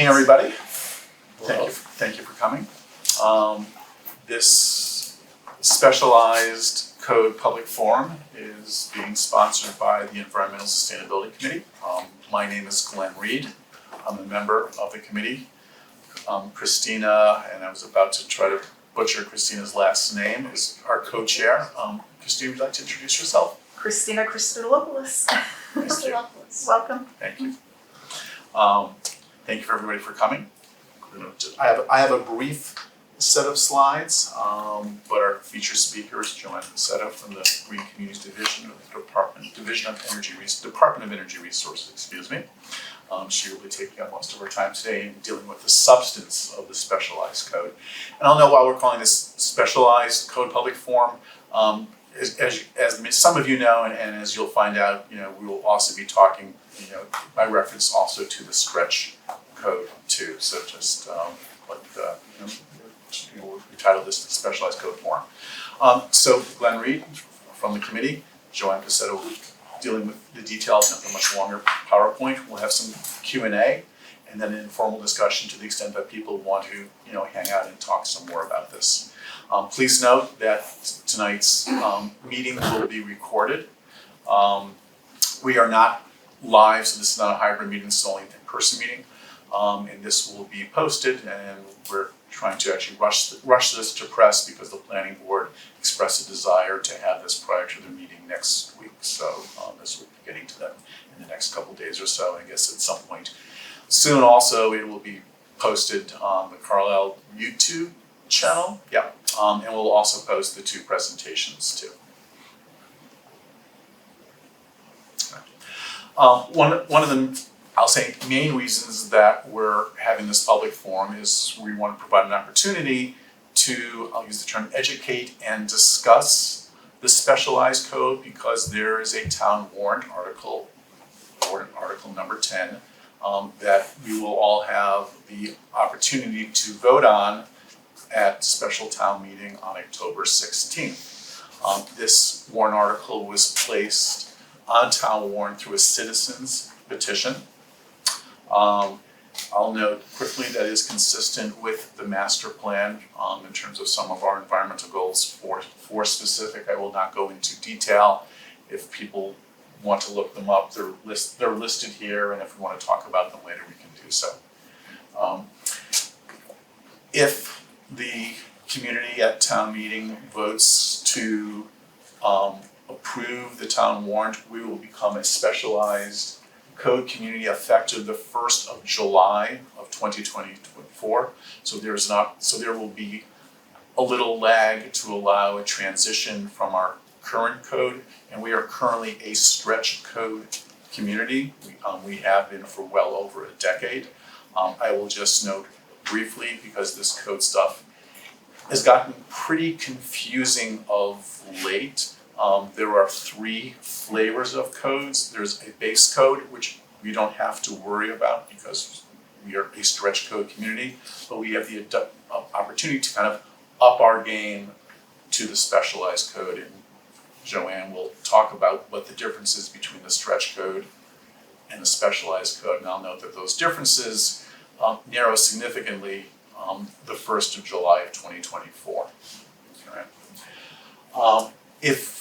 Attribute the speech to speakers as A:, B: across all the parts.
A: Hey everybody, thank you for coming. This specialized code public forum is being sponsored by the Environmental Sustainability Committee. My name is Glenn Reed. I'm a member of the committee. Christina, and I was about to try to butcher Christina's last name, is our co-chair. Christina, would you like to introduce yourself?
B: Christina Christodouloulis.
A: Nice to
B: Welcome.
A: Thank you. Thank you for everybody for coming. I have a brief set of slides, but our featured speaker is Joanne Pacetta from the Green Communities Division of the Department of Energy Resources. Excuse me. She will be taking up most of her time today in dealing with the substance of the specialized code. And I'll know why we're calling this specialized code public forum. As some of you know, and as you'll find out, we will also be talking, by reference also to the stretch code too. So just we titled this the specialized code forum. So Glenn Reed from the committee, Joanne Pacetta will be dealing with the details of a much longer PowerPoint. We'll have some Q&A and then an informal discussion to the extent that people want to, hang out and talk some more about this. Please note that tonight's meeting will be recorded. We are not live, so this is not a hybrid meeting, this is only an in-person meeting. And this will be posted, and we're trying to actually rush this to press because the planning board expressed a desire to have this prior to the meeting next week. So this will be getting to them in the next couple days or so. I guess at some point soon also it will be posted on the Carlisle YouTube channel. Yeah, and we'll also post the two presentations too. One of the, I'll say, main reasons that we're having this public forum is we want to provide an opportunity to, I'll use the term, educate and discuss the specialized code, because there is a town warrant article number 10, that we will all have the opportunity to vote on at special town meeting on October 16th. This warrant article was placed on town warrant through a citizen's petition. I'll note quickly that is consistent with the master plan in terms of some of our environmental goals. For specific, I will not go into detail. If people want to look them up, they're listed here, and if we want to talk about them later, we can do so. If the community at town meeting votes to approve the town warrant, we will become a specialized code community effective the 1st of July of 2024. So there will be a little lag to allow a transition from our current code, and we are currently a stretch code community. We have been for well over a decade. I will just note briefly, because this code stuff has gotten pretty confusing of late. There are 3 flavors of codes. There's a base code, which we don't have to worry about because we are a stretch code community, but we have the opportunity to kind of up our game to the specialized code. And Joanne will talk about what the difference is between the stretch code and the specialized code. And I'll note that those differences narrow significantly the 1st of July of 2024. Okay. If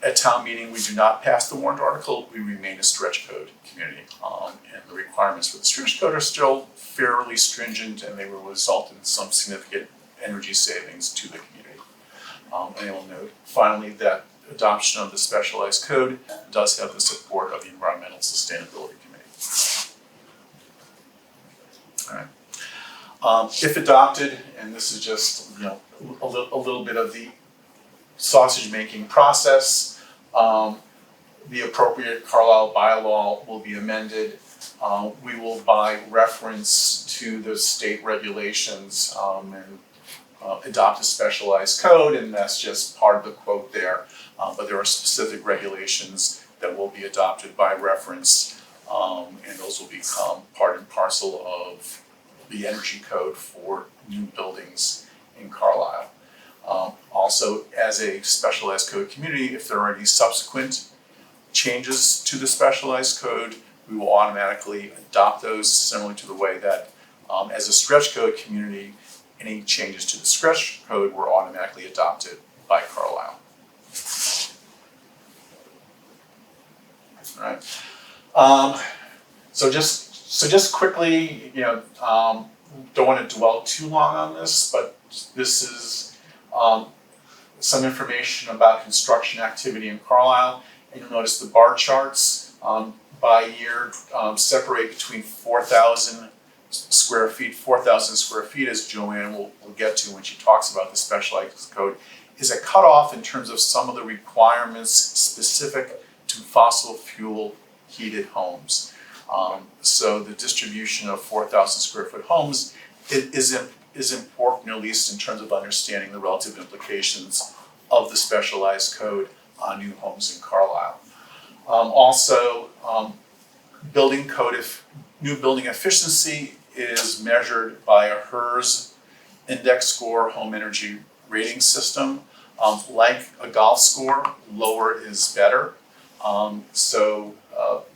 A: at town meeting we do not pass the warrant article, we remain a stretch code community. And the requirements for the stretch code are still fairly stringent, and they will result in some significant energy savings to the community. And I will note finally that adoption of the specialized code does have the support of the Environmental Sustainability Committee. All right. If adopted, and this is just a little bit of the sausage making process, the appropriate Carlisle bylaw will be amended. We will, by reference to the state regulations, and adopt a specialized code, and that's just part of the quote there. But there are specific regulations that will be adopted by reference, and those will become part and parcel of the energy code for new buildings in Carlisle. Also, as a specialized code community, if there are any subsequent changes to the specialized code, we will automatically adopt those, similar to the way that As a stretch code community, any changes to the stretch code were automatically adopted by Carlisle. All right. So just quickly, don't want to dwell too long on this, but this is some information about construction activity in Carlisle. And you'll notice the bar charts by year separate between 4,000 square feet. 4,000 square feet, as Joanne will get to when she talks about the specialized code, is a cutoff in terms of some of the requirements specific to fossil fuel heated homes. So the distribution of 4,000 square foot homes is important, at least in terms of understanding the relative implications of the specialized code on new homes in Carlisle. Also, building code, new building efficiency is measured by a HERS index score home energy rating system. Like a golf score, lower is better. So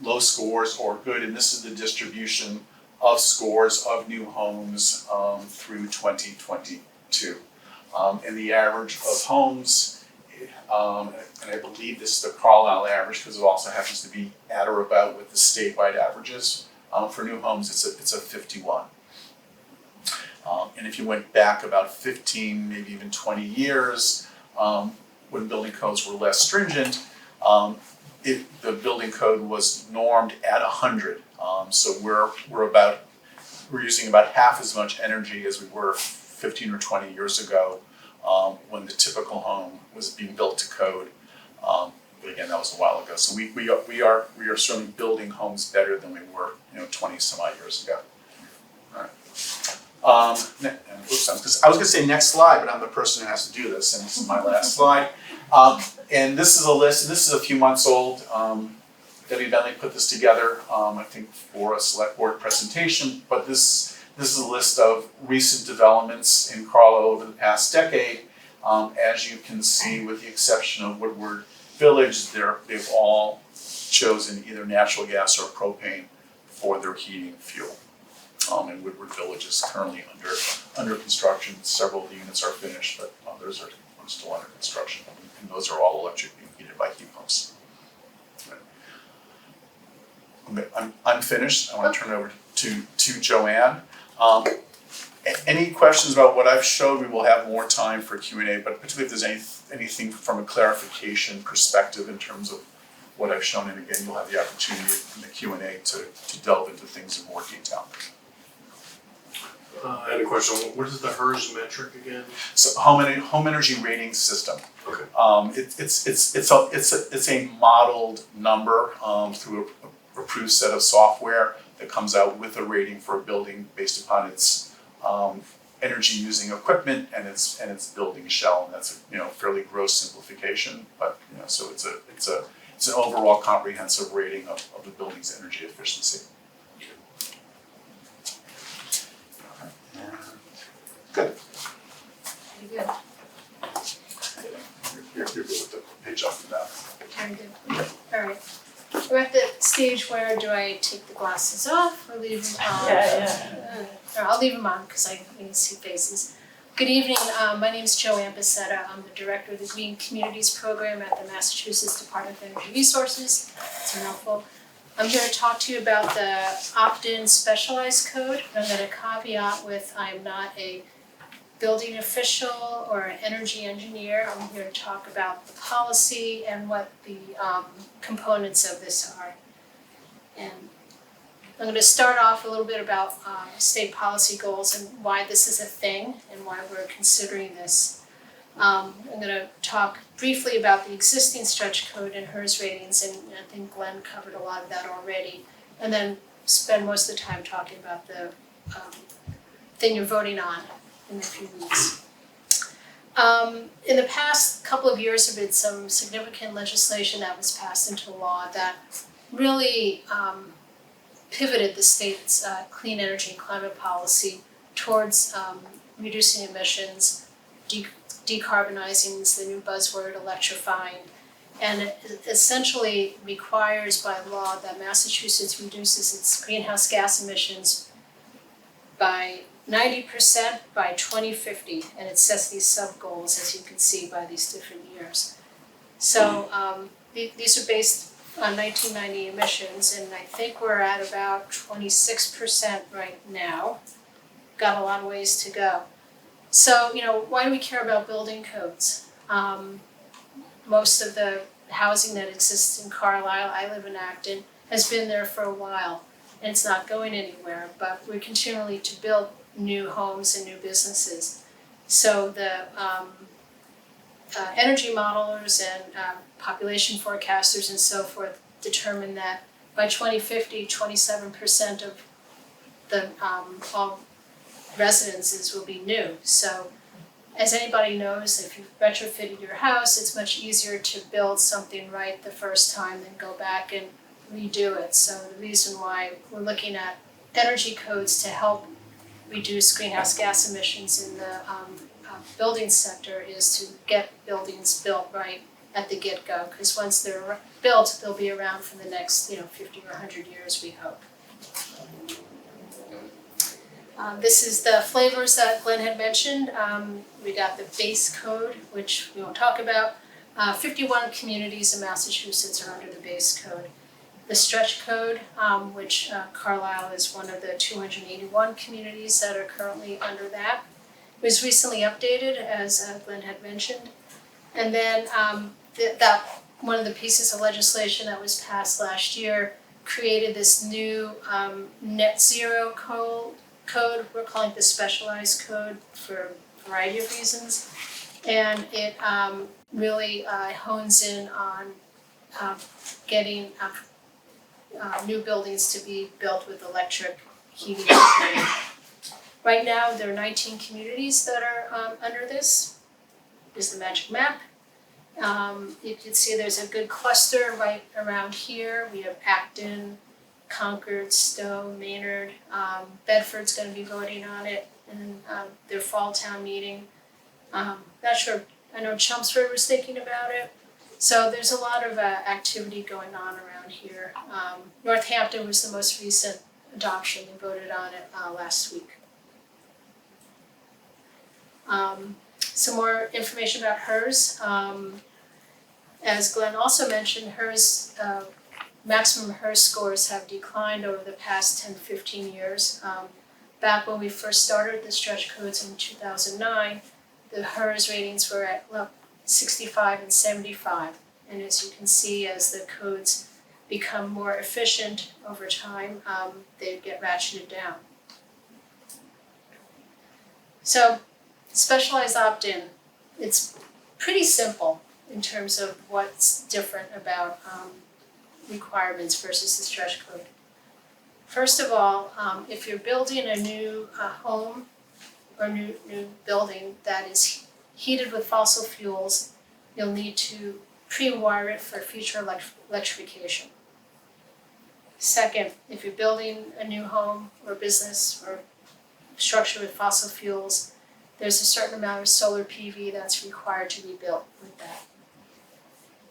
A: low scores or good, and this is the distribution of scores of new homes through 2022. And the average of homes, and I believe this is the Carlisle average because it also happens to be at or about with the statewide averages. For new homes, it's a 51. And if you went back about 15, maybe even 20 years, when building codes were less stringent, the building code was normed at 100. So we're using about half as much energy as we were 15 or 20 years ago when the typical home was being built to code. But again, that was a while ago. So we are certainly building homes better than we were 20 some odd years ago. All right. I was going to say next slide, but I'm the person who has to do this, and this is my last slide. And this is a list, and this is a few months old. Debbie Bentley put this together, I think, for a select board presentation. But this is a list of recent developments in Carlisle over the past decade. As you can see, with the exception of Woodward Village, they've all chosen either natural gas or propane for their heating fuel. And Woodward Village is currently under construction. Several of the units are finished, but others are still under construction. And those are all electric being heated by heat pumps. I'm finished. I want to turn it over to Joanne. Any questions about what I've showed? We will have more time for Q&A, but particularly if there's anything from a clarification perspective in terms of what I've shown, and again, you'll have the opportunity in the Q&A to delve into things in more detail.
C: I had a question. What is the HERS metric again?
A: So home energy rating system.
C: Okay.
A: It's a modeled number through a approved set of software that comes out with a rating for a building based upon its energy using equipment and its building shell, and that's a fairly gross simplification, but so it's an overall comprehensive rating of the building's energy efficiency. Good.
D: Very good.
A: You're good with the page off the back.
D: Very good. All right. We're at the stage where do I take the glasses off or leave them on? Or I'll leave them on because I can see faces. Good evening. My name is Joanne Bissetta. I'm the director of the Green Communities Program at the Massachusetts Department of Energy Resources. It's a mouthful. I'm here to talk to you about the opt-in specialized code. I'm going to caveat with I'm not a building official or an energy engineer. I'm here to talk about the policy and what the components of this are. And I'm going to start off a little bit about state policy goals and why this is a thing and why we're considering this. I'm going to talk briefly about the existing stretch code and HERS ratings, and I think Glenn covered a lot of that already, and then spend most of the time talking about the thing you're voting on in a few weeks. In the past couple of years, there have been some significant legislation that was passed into law that really pivoted the state's clean energy and climate policy towards reducing emissions, decarbonizing is the new buzzword, electrifying, and it essentially requires by law that Massachusetts reduces its greenhouse gas emissions by 90% by 2050, and it sets these sub-goals, as you can see, by these different years. So these are based on 1990 emissions, and I think we're at about 26% right now. Got a lot of ways to go. So, why do we care about building codes? Most of the housing that exists in Carlisle, I live in Acton, has been there for a while, and it's not going anywhere, but we're continually to build new homes and new businesses. So the energy modelers and population forecasters and so forth determine that by 2050, 27% of the all residences will be new. So as anybody knows, if you've retrofitted your house, it's much easier to build something right the first time than go back and redo it. So the reason why we're looking at energy codes to help reduce greenhouse gas emissions in the building sector is to get buildings built right at the get-go, because once they're built, they'll be around for the next 50 or 100 years, we hope. This is the flavors that Glenn had mentioned. We got the base code, which we won't talk about. 51 communities in Massachusetts are under the base code. The stretch code, which Carlisle is one of the 281 communities that are currently under that, was recently updated, as Glenn had mentioned. And then that one of the pieces of legislation that was passed last year created this new net zero code. We're calling it the specialized code for a variety of reasons. And it really hones in on getting new buildings to be built with electric heating and cooling. Right now, there are 19 communities that are under this. Here's the magic map. You can see there's a good cluster right around here. We have Acton, Concord, Stowe, Maynard. Bedford's going to be voting on it in their fall town meeting. Not sure. I know Chelmsford was thinking about it. So there's a lot of activity going on around here. Northampton was the most recent adoption. They voted on it last week. Some more information about HERS. As Glenn also mentioned, HERS, maximum HERS scores have declined over the past 10-15 years. Back when we first started the stretch codes in 2009, the HERS ratings were at 65 and 75. And as you can see, as the codes become more efficient over time, they get ratcheted down. So, specialized opt-in, it's pretty simple in terms of what's different about requirements versus the stretch code. First of all, if you're building a new home or new building that is heated with fossil fuels, you'll need to pre-wire it for future electrification. Second, if you're building a new home or business or structure with fossil fuels, there's a certain amount of solar PV that's required to be built with that.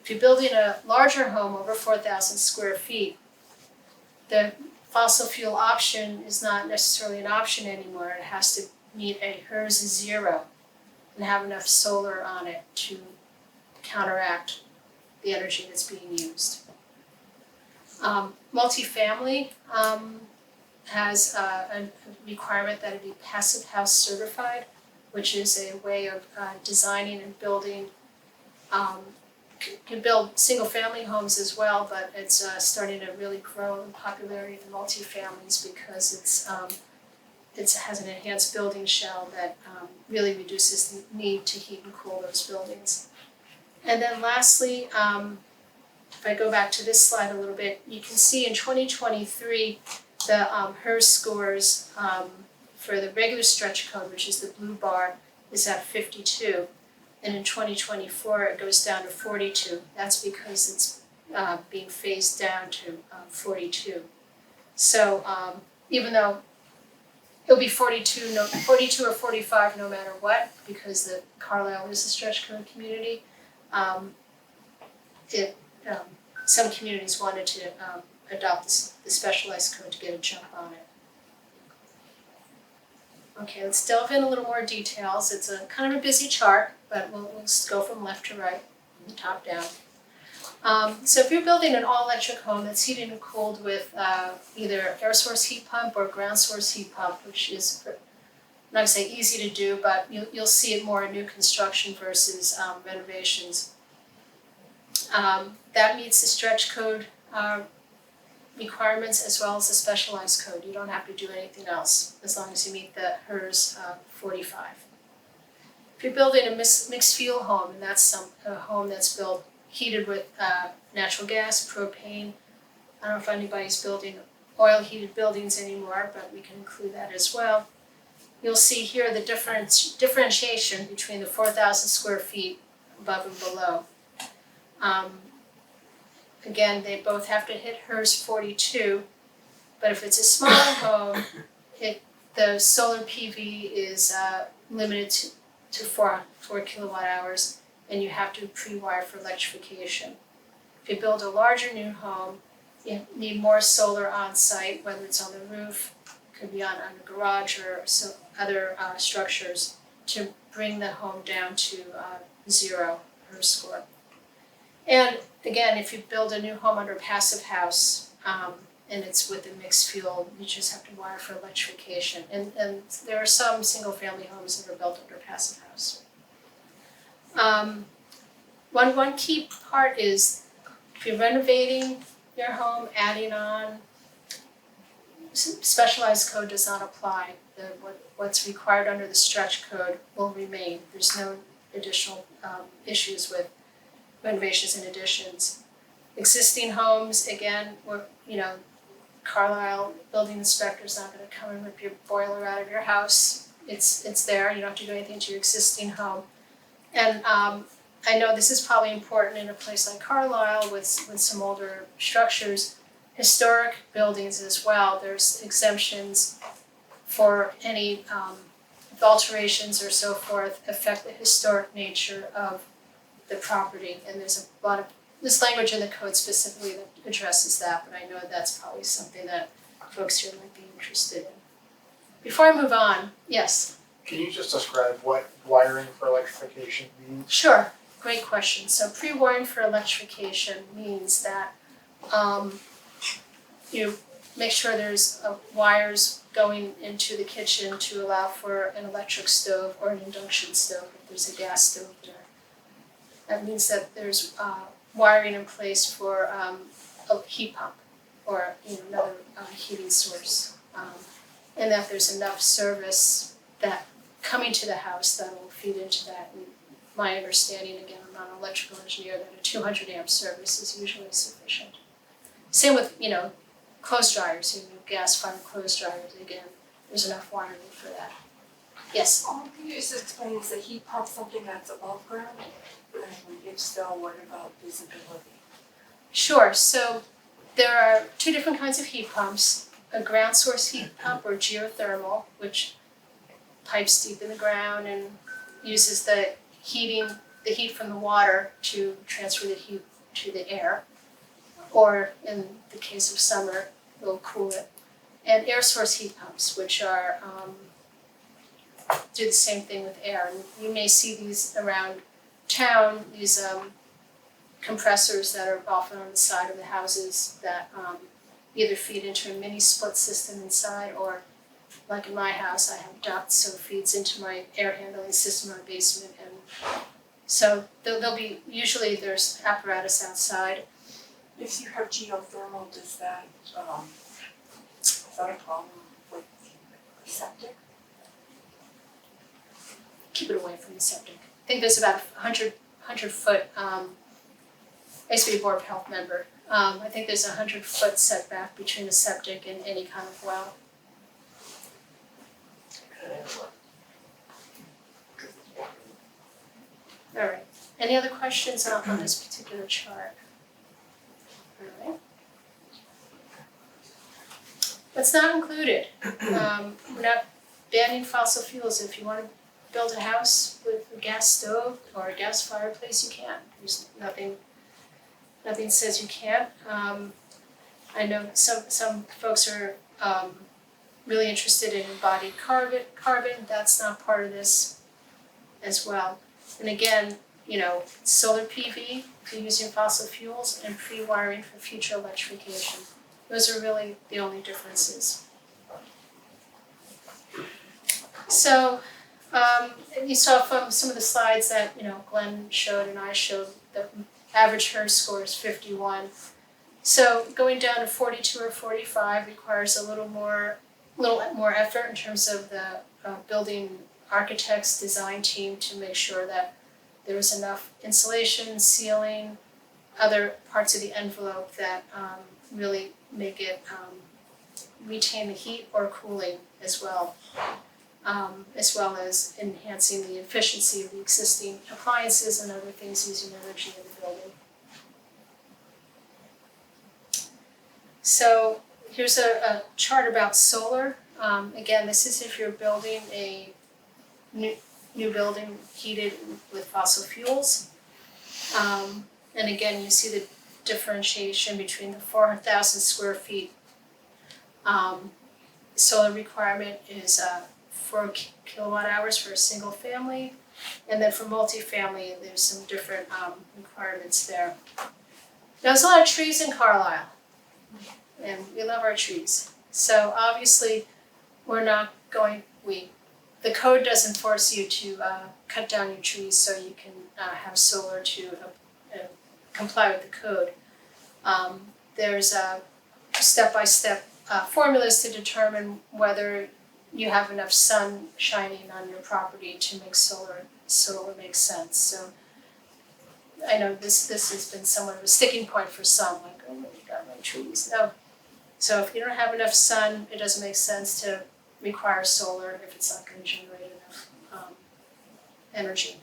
D: If you're building a larger home over 4,000 square feet, the fossil fuel option is not necessarily an option anymore. It has to meet a HERS 0 and have enough solar on it to counteract the energy that's being used. Multifamily has a requirement that it be passive house certified, which is a way of designing and building. Can build single family homes as well, but it's starting to really grow in popularity in multifamilies because it has an enhanced building shell that really reduces the need to heat and cool those buildings. And then lastly, if I go back to this slide a little bit, you can see in 2023 the HERS scores for the regular stretch code, which is the blue bar, is at 52. And in 2024, it goes down to 42. That's because it's being phased down to 42. So even though it'll be 42 or 45 no matter what, because the Carlisle is a stretch code community, some communities wanted to adopt the specialized code to get a jump on it. Okay, let's delve in a little more details. It's a kind of a busy chart, but we'll just go from left to right, from top down. So if you're building an all-electric home that's heated and cooled with either air source heat pump or ground source heat pump, which is, I'm not gonna say easy to do, but you'll see it more in new construction versus renovations. That meets the stretch code requirements as well as the specialized code. You don't have to do anything else as long as you meet the HERS 45. If you're building a mixed fuel home, and that's a home that's built heated with natural gas, propane. I don't know if anybody's building oil heated buildings anymore, but we can include that as well. You'll see here the differentiation between the 4,000 square feet above and below. Again, they both have to hit HERS 42, but if it's a smaller home, the solar PV is limited to 4 kilowatt hours, and you have to pre-wire for electrification. If you build a larger new home, you need more solar on site, whether it's on the roof, could be on a garage or other structures, to bring the home down to 0 HERS score. And again, if you build a new home under a passive house, and it's with a mixed fuel, you just have to wire for electrification. And there are some single family homes that are built under passive house. One key part is if you're renovating your home, adding on, specialized code does not apply. What's required under the stretch code will remain. There's no additional issues with renovations and additions. Existing homes, again, Carlisle building inspector's not gonna come and rip your boiler out of your house. It's there, you don't have to do anything to your existing home. And I know this is probably important in a place like Carlisle with some older structures, historic buildings as well. There's exemptions for any if alterations or so forth affect the historic nature of the property. And there's a lot of this language in the code specifically that addresses that, but I know that's probably something that folks here might be interested in. Before I move on, yes?
E: Can you just describe what wiring for electrification means?
D: Sure, great question. So pre-wiring for electrification means that you make sure there's wires going into the kitchen to allow for an electric stove or an induction stove if there's a gas stove there. That means that there's wiring in place for a heat pump or another heating source, and that there's enough service that coming to the house that will feed into that. And my understanding, again, I'm not an electrical engineer, that a 200 amp service is usually sufficient. Same with clothes dryers, gas-fired clothes dryers. Again, there's enough wiring for that. Yes.
F: Can you just explain, is the heat pump something that's above ground? And if so, what about visibility?
D: Sure. So there are two different kinds of heat pumps: a ground source heat pump or geothermal, which pipes deep in the ground and uses the heat from the water to transfer the heat to the air, or in the case of summer, it'll cool it. And air source heat pumps, which are do the same thing with air. And you may see these around town, these compressors that are often on the side of the houses that either feed into a mini split system inside, or like in my house, I have ducts, so it feeds into my air handling system in my basement. And so there'll be, usually there's apparatus outside.
F: If you have geothermal, is that a problem with septic?
D: Keep it away from the septic. I think there's about 100 foot, I used to be a Board of Health member. I think there's 100 foot setback between a septic and any kind of well. All right. Any other questions on this particular chart? All right. What's not included? We're not banning fossil fuels. If you want to build a house with a gas stove or a gas fireplace, you can. There's nothing says you can't. I know some folks are really interested in embodied carbon, that's not part of this as well. And again, solar PV for using fossil fuels and pre-wiring for future electrification. Those are really the only differences. So, you saw from some of the slides that, Glenn showed and I showed, the average HERS score is 51. So going down to 42 or 45 requires a little more effort in terms of the building architect's design team to make sure that there is enough insulation, sealing, other parts of the envelope that really make it retain the heat or cooling as well as enhancing the efficiency of the existing appliances and other things using energy in the building. So here's a chart about solar. Again, this is if you're building a new building heated with fossil fuels. And again, you see the differentiation between the 4,000 square feet solar requirement is 4 kilowatt hours for a single family. And then for multifamily, there's some different requirements there. Now, there's a lot of trees in Carlisle, and we love our trees. So obviously, the code doesn't force you to cut down your trees so you can have solar to comply with the code. There's step-by-step formulas to determine whether you have enough sun shining on your property to make solar make sense. So I know this has been somewhat of a sticking point for some, like, oh, you got my trees. No. So if you don't have enough sun, it doesn't make sense to require solar if it's not going to generate enough energy.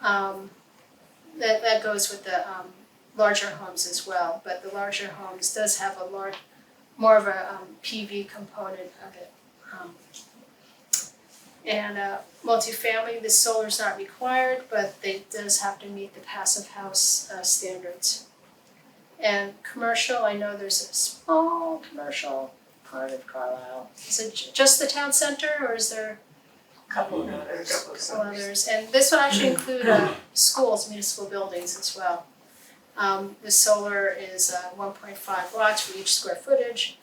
D: That goes with the larger homes as well, but the larger homes does have more of a PV component of it. And multifamily, the solar is not required, but it does have to meet the passive house standards. And commercial, I know there's a small commercial part of Carlisle. Is it just the town center, or is there
F: Couple of others.
D: some others? And this will actually include schools, municipal buildings as well. The solar is 1.5 watts for each square footage.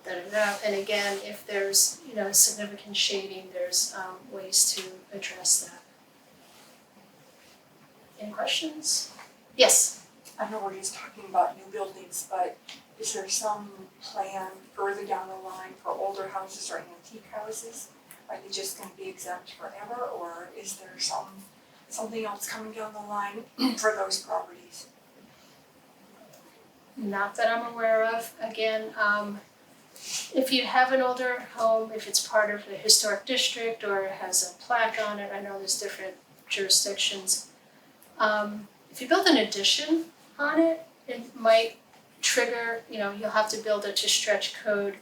D: And again, if there's significant shading, there's ways to address that. Any questions? Yes.
F: I know we're just talking about new buildings, but is there some plan further down the line for older houses or antique houses? Are they just gonna be exempt forever, or is there something else coming down the line for those properties?
D: Not that I'm aware of. Again, if you have an older home, if it's part of a historic district or it has a plaque on it, I know there's different jurisdictions. If you build an addition on it, it might trigger, you'll have to build it to stretch code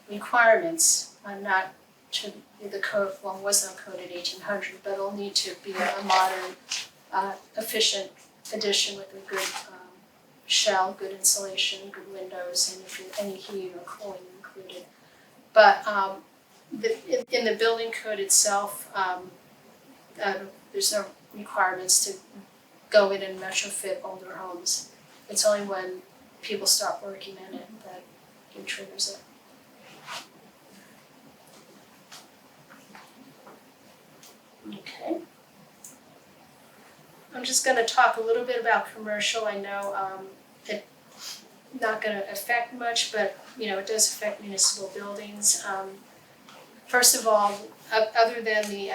D: requirements, not to the code, well, it was no code in 1800, but it'll need to be a modern, efficient addition with a good shell, good insulation, good windows, and if any heat or cooling included. But in the building code itself, there's no requirements to go in and retrofit older homes. It's only when people stop working in it that it triggers it. Okay. I'm just going to talk a little bit about commercial. I know it's not going to affect much, but it does affect municipal buildings. First of all, other than the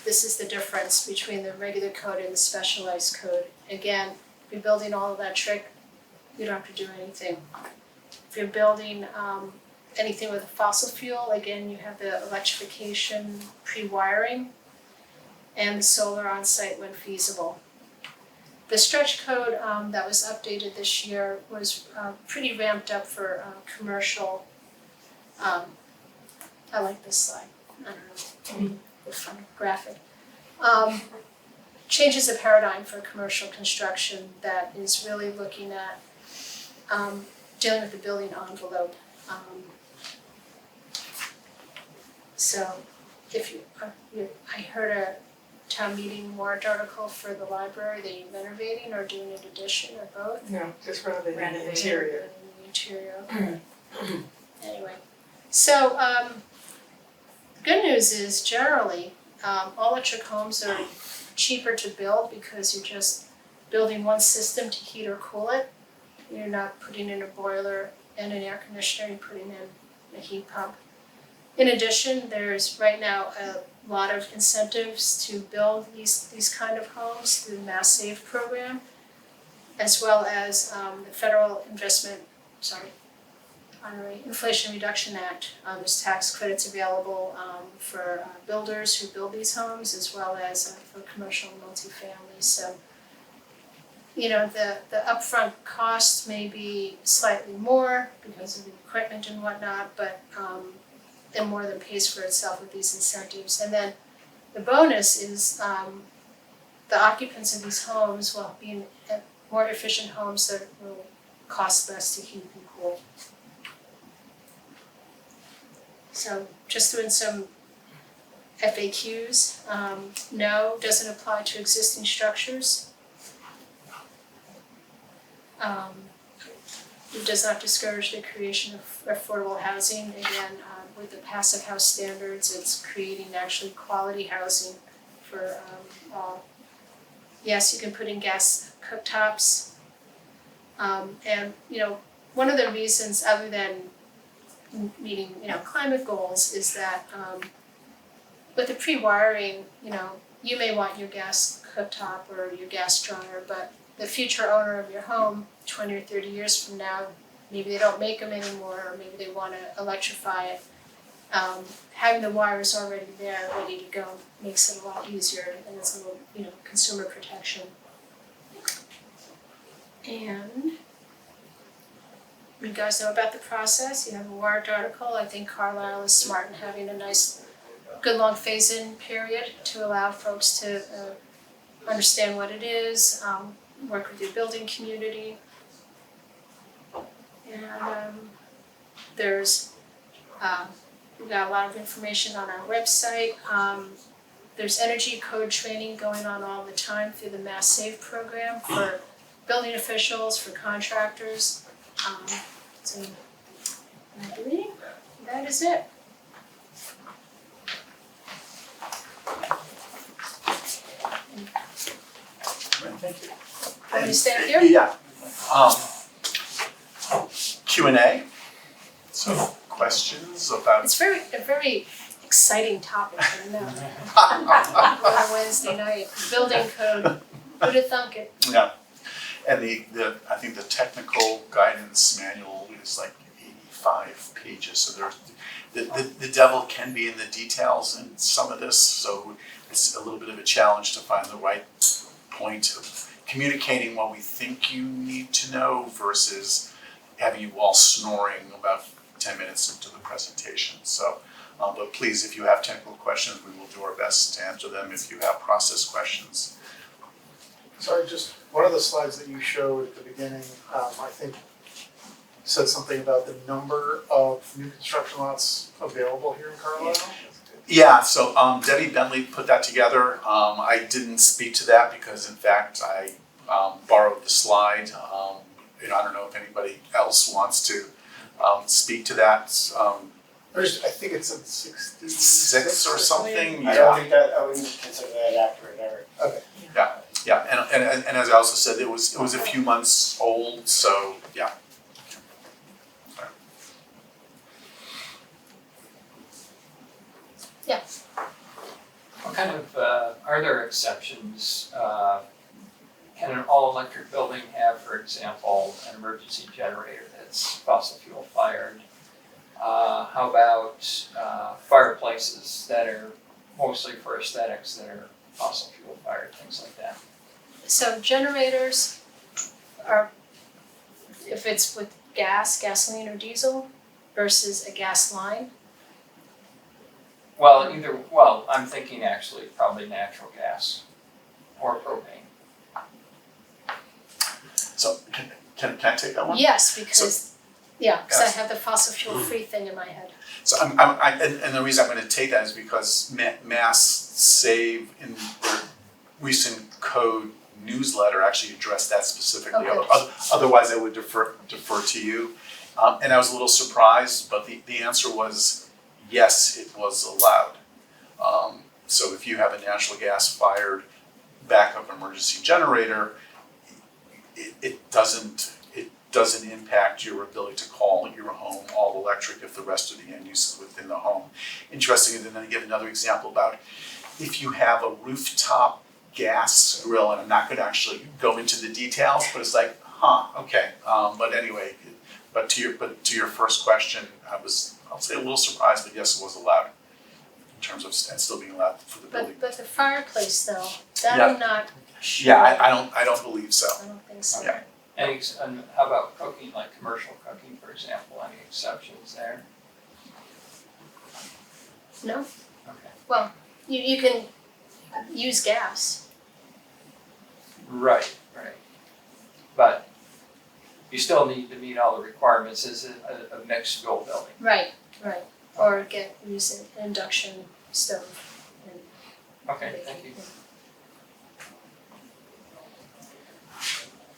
D: this is the difference between the regular code and the specialized code. Again, if you're building all of that trick, you don't have to do anything. If you're building anything with a fossil fuel, again, you have the electrification pre-wiring and the solar on site when feasible. The stretch code that was updated this year was pretty ramped up for commercial. I like this slide. I don't know. Fun graphic. Changes the paradigm for commercial construction that is really looking at dealing with the building envelope. So if I heard a town meeting warrant article for the library, they renovating or doing an addition or both?
G: No, just renovating the
B: Renovating.
G: interior.
D: The interior, okay. Anyway, so, the good news is generally, all electric homes are cheaper to build because you're just building one system to heat or cool it. You're not putting in a boiler and an air conditioner, you're putting in a heat pump. In addition, there's right now a lot of incentives to build these kind of homes through the Mass Save program, as well as the federal Inflation Reduction Act. There's tax credits available for builders who build these homes, as well as for commercial multifamily. So, you know, the upfront cost may be slightly more because of the equipment and whatnot, but it more than pays for itself with these incentives. And then the bonus is the occupants of these homes will be in more efficient homes that will cost less to heat and cool. So just doing some FAQs. No, doesn't apply to existing structures. It does not discourage the creation of affordable housing. Again, with the passive house standards, it's creating actually quality housing for all. Yes, you can put in gas cooktops. And, you know, one of the reasons, other than meeting, you know, climate goals, is that with the pre-wiring, you know, you may want your gas cooktop or your gas dryer, but the future owner of your home, 20 or 30 years from now, maybe they don't make them anymore, or maybe they want to electrify it. Having the wires already there, ready to go, makes it a lot easier, and it's a little, you know, consumer protection. And you guys know about the process. You have a warrant article. I think Carlisle is smart in having a nice, good long phase-in period to allow folks to understand what it is, work with your building community. And we've got a lot of information on our website. There's energy code training going on all the time through the Mass Save program for building officials, for contractors. So I believe that is it.
A: Thank you.
D: Want me to stand here?
A: Yeah. Q&A. So questions about.
D: It's a very exciting topic, I know. On a Wednesday night, building code, who'd have thunk it?
A: Yeah. And the I think the technical guidance manual is like 85 pages. So the devil can be in the details in some of this. So it's a little bit of a challenge to find the right point of communicating what we think you need to know versus having you all snoring about 10 minutes into the presentation. So, but please, if you have technical questions, we will do our best to answer them. If you have process questions.
E: Sorry, just one of the slides that you showed at the beginning, I think said something about the number of new construction lots available here in Carlisle.
A: Yeah, so Debbie Bentley put that together. I didn't speak to that because in fact I borrowed the slide. I don't know if anybody else wants to speak to that.
E: I think it's at 66
A: 6 or something,
H: I don't think that, I wouldn't consider that accurate, Eric.
E: Okay.
A: Yeah, and as I also said, it was a few months old, so yeah.
I: What kind of, are there exceptions? Can an all-electric building have, for example, an emergency generator that's fossil fuel fired? How about fireplaces that are mostly for aesthetics that are fossil fuel fired, things like that?
D: So generators are, if it's with gasoline or diesel versus a gas line.
I: Well, I'm thinking actually probably natural gas or propane.
A: So can I take that one?
D: Yes, because Yeah, cause I
A: Yes.
D: have the fossil fuel free thing in my head.
A: So and the reason I'm gonna take that is because Mass Save in their recent code newsletter actually addressed that specifically.
D: Okay.
A: Otherwise, I would defer to you. And I was a little surprised, but the answer was yes, it was allowed. So if you have a natural gas fired backup emergency generator, it doesn't impact your ability to call your home all electric if the rest of the end use is within the home. Interesting, and then I give another example about if you have a rooftop gas grill, and I'm not gonna actually go into the details, but it's like, okay. But anyway, but to your first question, I'll say a little surprised, but yes, it was allowed in terms of and still being allowed for the building.
D: But the fireplace though, that
A: Yeah.
D: I'm not sure.
A: Yeah, I don't believe so.
D: I don't think so.
A: Yeah.
I: And how about cooking, like commercial cooking, for example, any exceptions there?
D: No?
I: Okay.
D: Well, you can use gas.
I: Right. But you still need to meet all the requirements as a mixed fuel building.
D: Right. Or use an induction stove and
I: Okay, thank you.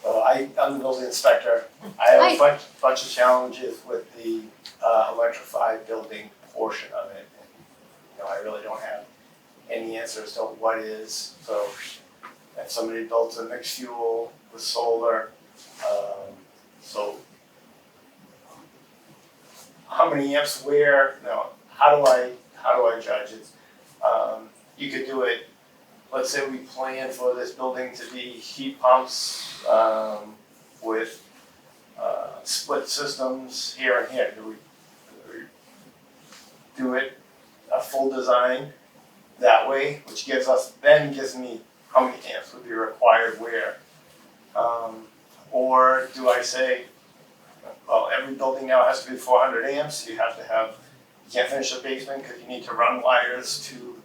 H: Well, I'm the building inspector. I have
D: Hi.
H: a bunch of challenges with the electrified building portion of it. And, I really don't have any answers to what is. So if somebody built a mixed fuel with solar, so how many amps where? No, how do I judge it? You could do it. Let's say we plan for this building to be heat pumps with split systems here and here. Do we do it a full design that way, which gives me how many amps would be required where? Or do I say, well, every building now has to be 400 amps. You can't finish the basement because you need to run wires to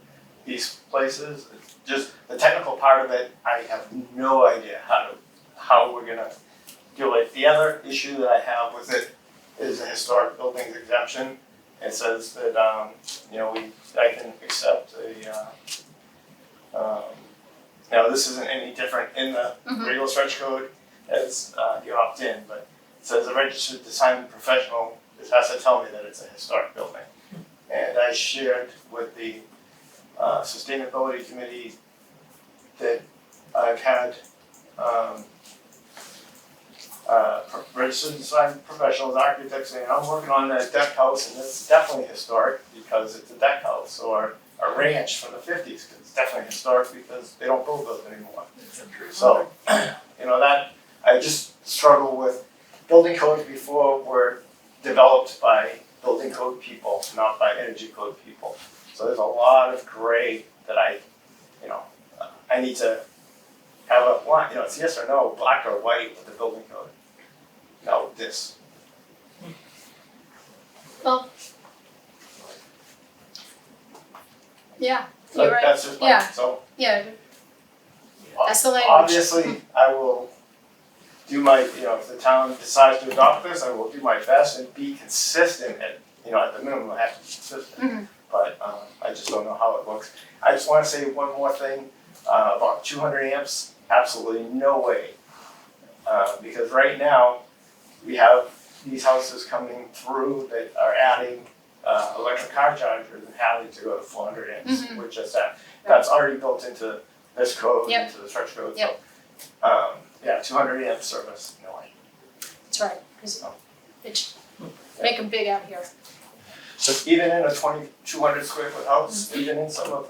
H: these places. It's just the technical part of it, I have no idea how we're gonna do it. The other issue that I have with it is the historic buildings exemption. It says that I can accept this isn't any different in the regular stretch code as you opt in, but it says a registered design professional has to tell me that it's a historic building. And I shared with the sustainability committee that I've had registered design professionals, architects saying, I'm working on a deck house and it's definitely historic because it's a deck house, or a ranch from the 50s because it's definitely historic because they don't build those anymore. So, that I just struggle with building codes before were developed by building code people, not by energy code people. So there's a lot of gray that I need to have a line, it's yes or no, black or white with the building code. No, this.
D: Well, yeah,
H: So
D: you're right.
H: that's just
D: Yeah.
H: so
D: Yeah, that's the language.
H: obviously I will do my, if the town decides to adopt this, I will do my best and be consistent at the minimum I have to be consistent. But I just don't know how it looks. I just want to say one more thing about 200 amps. Absolutely no way, because right now we have these houses coming through that are adding electric car chargers and having to go to 400 amps, which is that's already built into this code,
D: Yep.
H: into the stretch code.
D: Yep.
H: So 200 amp service, no way.
D: That's right, because it's make them big out here.
H: So even in a 200 square foot house, even in some of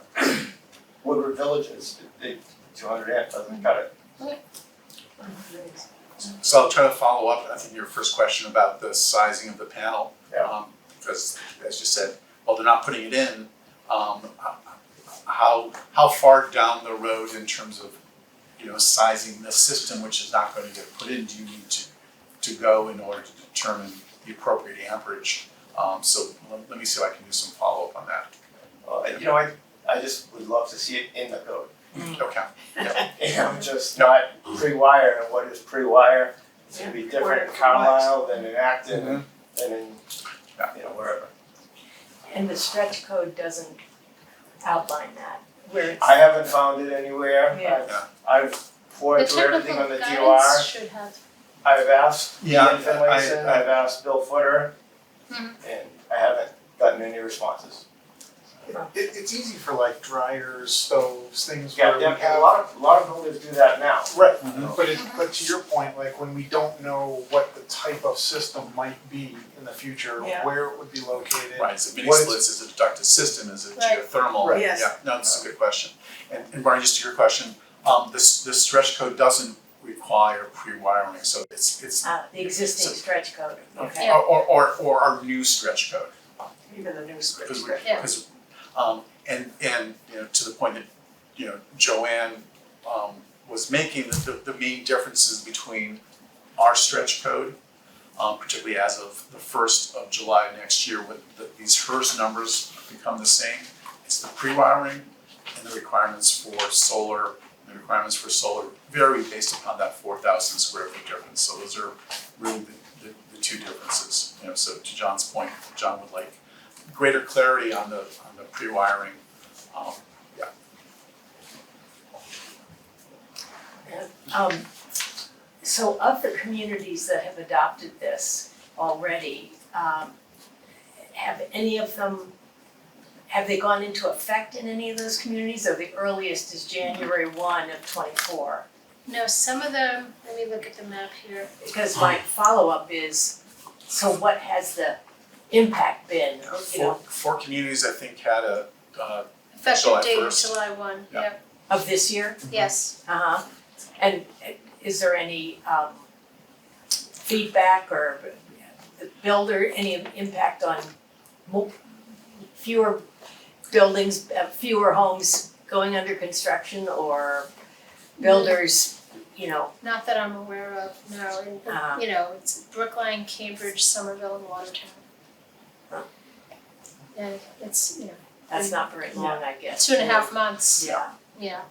H: Woodward villages, 200 amp doesn't cut it.
A: So I'll try to follow up, I think your first question about the sizing of the panel.
H: Yeah.
A: Because as you said, well, they're not putting it in, how far down the road in terms of, sizing the system which is not going to get put in, do you need to go in order to determine the appropriate amperage? So let me see if I can do some follow-up on that.
H: I just would love to see it in the code.
A: Okay.
H: Just not pre-wire, and what is pre-wire? It's gonna be different in Carlisle than in Acton. than in, wherever.
G: And the stretch code doesn't outline that, where it's.
H: I haven't found it anywhere.
G: Yeah.
H: I've poured
D: The
H: through everything on
D: technical
H: the
D: guidance
H: DOR.
D: should have,
H: I've asked
A: Yeah,
H: Ian Finlayson, I've asked Bill Footer,
D: Mhm.
H: and I haven't gotten any responses.
E: It's easy for like dryers, stoves, things
H: Yeah,
E: where we
H: yeah, a
E: have.
H: lot of builders do that now.
E: Right,
A: Mhm.
E: but to your point, like when we don't know what the type of system might be in the future,
G: Yeah.
E: where it would be located.
A: Right, is it mini
E: What is-
A: splits, is it a ducted system, is it
D: Right.
A: geothermal?
E: Right.
G: Yes.
A: Yeah, no, that's a good question. And Brian, just to your question, this stretch code doesn't require pre-wiring, so it's
G: The existing
A: So-
G: stretch code, okay.
D: Yeah.
A: or our new stretch code.
G: Even the new stretch
A: Because
G: code.
D: Yeah.
A: because and to the point that Joanne was making, the main differences between our stretch code, particularly as of the 1st of July next year, when these HERS numbers become the same, it's the pre-wiring and the requirements for solar. The requirements for solar vary based upon that 4,000 square foot difference. So those are really the two differences. So to John's point, John would like greater clarity on the pre-wiring.
G: So of the communities that have adopted this already, have any of them, have they gone into effect in any of those communities, or the earliest is January 1 of '24?
D: no, some of them, let me look at the map here.
G: Because my follow-up is, so what has the impact been, or,
A: Four communities, I think, had a
D: Effective
A: July
D: date
A: 1st.
D: July 1,
A: Yeah.
D: yep,
G: of this year?
D: yes.
G: And is there any feedback or the builder, any impact on fewer buildings, fewer homes going under construction, or builders,
D: Not that I'm aware of, no, and, it's Brookline, Cambridge, Somerville, and Watertown.
G: Huh.
D: And it's,
G: that's not very long, I guess.
D: 2.5 months,
G: Yeah.
D: yeah.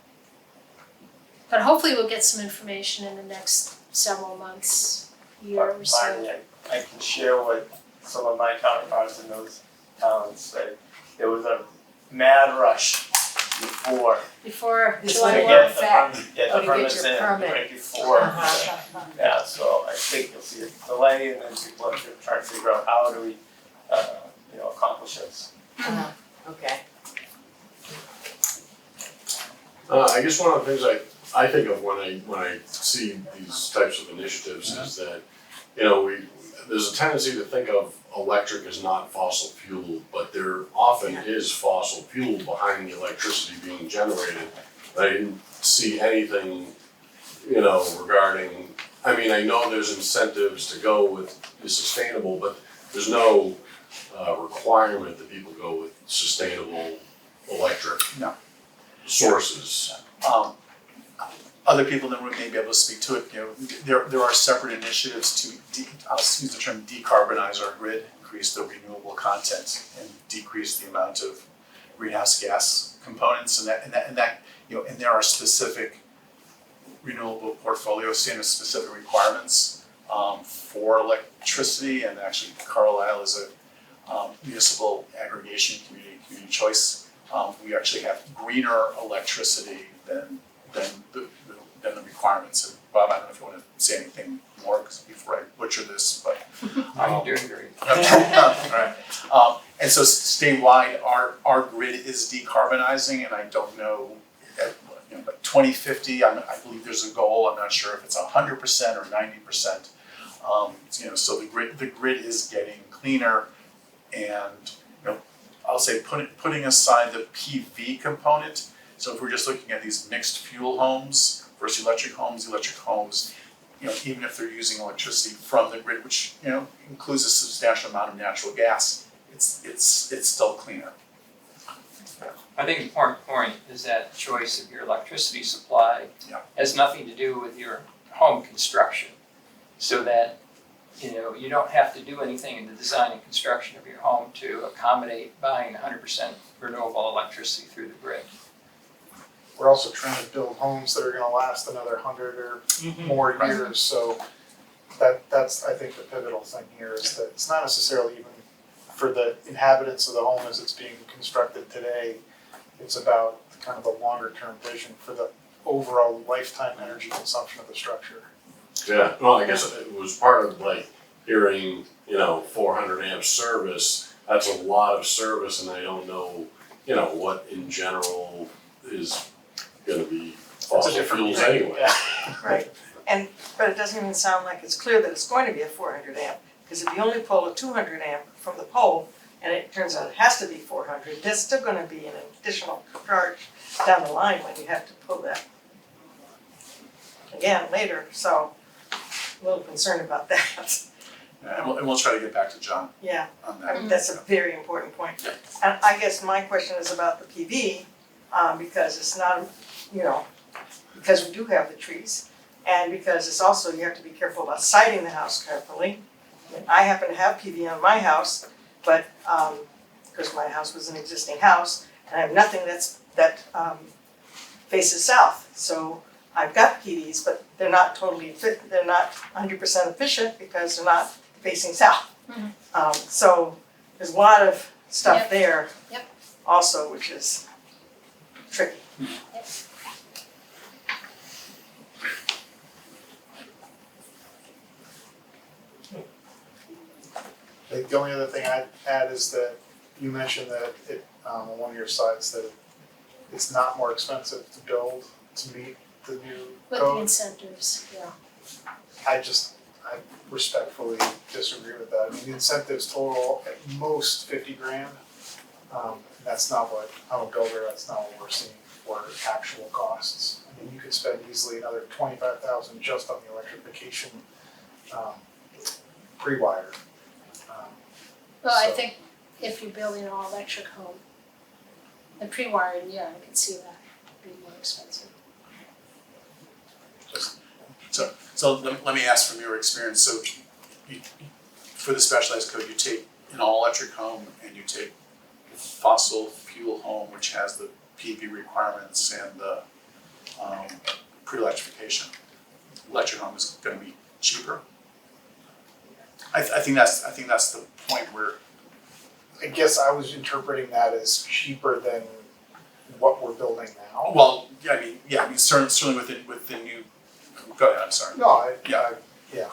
D: But hopefully we'll get some information in the next several months, year or so.
H: Finally, I can share what some of my counterparts in those towns said. There was a mad rush before
D: Before
G: This
D: July
G: one
H: to
G: in
D: 1.
H: get the
G: fact,
H: get
G: oh,
H: the
G: to get
H: permits
G: your
H: in
G: permit.
H: right before.
G: Uh-huh.
H: Yeah, so I think you'll see a delay, and then people are trying to figure out how do we, accomplish this.
G: Okay.
C: I guess one of the things I think of when I see these types of initiatives is that, there's a tendency to think of electric as not fossil fuel, but there often is fossil fuel behind the electricity being generated. I didn't see anything, regarding, I know there's incentives to go with the sustainable, but there's no requirement that people go with sustainable electric
A: No.
C: sources.
A: Other people in the room may be able to speak to it. There are separate initiatives to I'll use the term decarbonize our grid, increase the renewable content, and decrease the amount of greenhouse gas components, and there are specific renewable portfolio standards, specific requirements for electricity, and actually Carlisle is a municipal aggregation community choice. We actually have greener electricity than the requirements. And Bob, I don't know if you want to say anything more before I butcher this, but.
I: You're doing great.
A: Alright, and so statewide, our grid is decarbonizing, and I don't know, by 2050, I believe there's a goal, I'm not sure if it's 100% or 90%. So the grid is getting cleaner, and, I'll say putting aside the PV component, so if we're just looking at these mixed fuel homes versus electric homes, even if they're using electricity from the grid, which, includes a substantial amount of natural gas, it's still cleaner.
I: I think the important point is that choice of your electricity supply
A: Yeah.
I: has nothing to do with your home construction. So that, you don't have to do anything in the design and construction of your home to accommodate buying 100% renewable electricity through the grid.
E: We're also trying to build homes that are gonna last another 100 or more
I: Right.
E: years, so that's, I think, the pivotal thing here is that it's not necessarily even for the inhabitants of the home as it's being constructed today. It's about kind of the longer term vision for the overall lifetime energy consumption of the structure.
C: Yeah, well, I guess it was part of like hearing, 400 amp service, that's a lot of service and I don't know, what in general is gonna be fossil fuels anyway.
E: Yeah.
J: Right, but it doesn't even sound like it's clear that it's going to be a 400 amp, because if you only pull a 200 amp from the pole, and it turns out it has to be 400, there's still gonna be an additional charge down the line when you have to pull that again later, so a little concerned about that.
A: And we'll try to get back to John
J: Yeah,
A: on
J: I
A: that.
J: mean, that's a very important point. And I guess my question is about the PV, because it's not, because we do have the trees, and because it's also, you have to be careful about siting the house carefully. I happen to have PV on my house, but, because my house was an existing house, and I have nothing that faces south. So I've got PVs, but they're not they're not 100% efficient because they're not facing south. So there's a lot of stuff
D: Yep.
J: there
D: Yep.
J: also, which is tricky.
E: I think the only other thing I'd add is that you mentioned that it, on one of your slides, that it's not more expensive to build to meet the new
D: With the
E: code.
D: incentives, yeah.
E: I respectfully disagree with that. I mean, the incentives total at most 50 grand. And that's not what, I'm a builder, that's not what we're seeing for actual costs. I mean, you could spend easily another 25,000 just on the electrification, pre-wire.
D: Well, I
E: So-
D: think if you're building an all-electric home, the pre-wiring, yeah, I can see that being more expensive.
A: So let me ask from your experience, so you, for the specialized code, you take an all-electric home and you take a fossil fuel home, which has the PV requirements and the pre-electrification. Electric home is gonna be cheaper. I think that's the point where,
E: I guess I was interpreting that as cheaper than what we're building now.
A: well, I mean, certainly with the new, go ahead, I'm sorry.
E: No,
A: Yeah.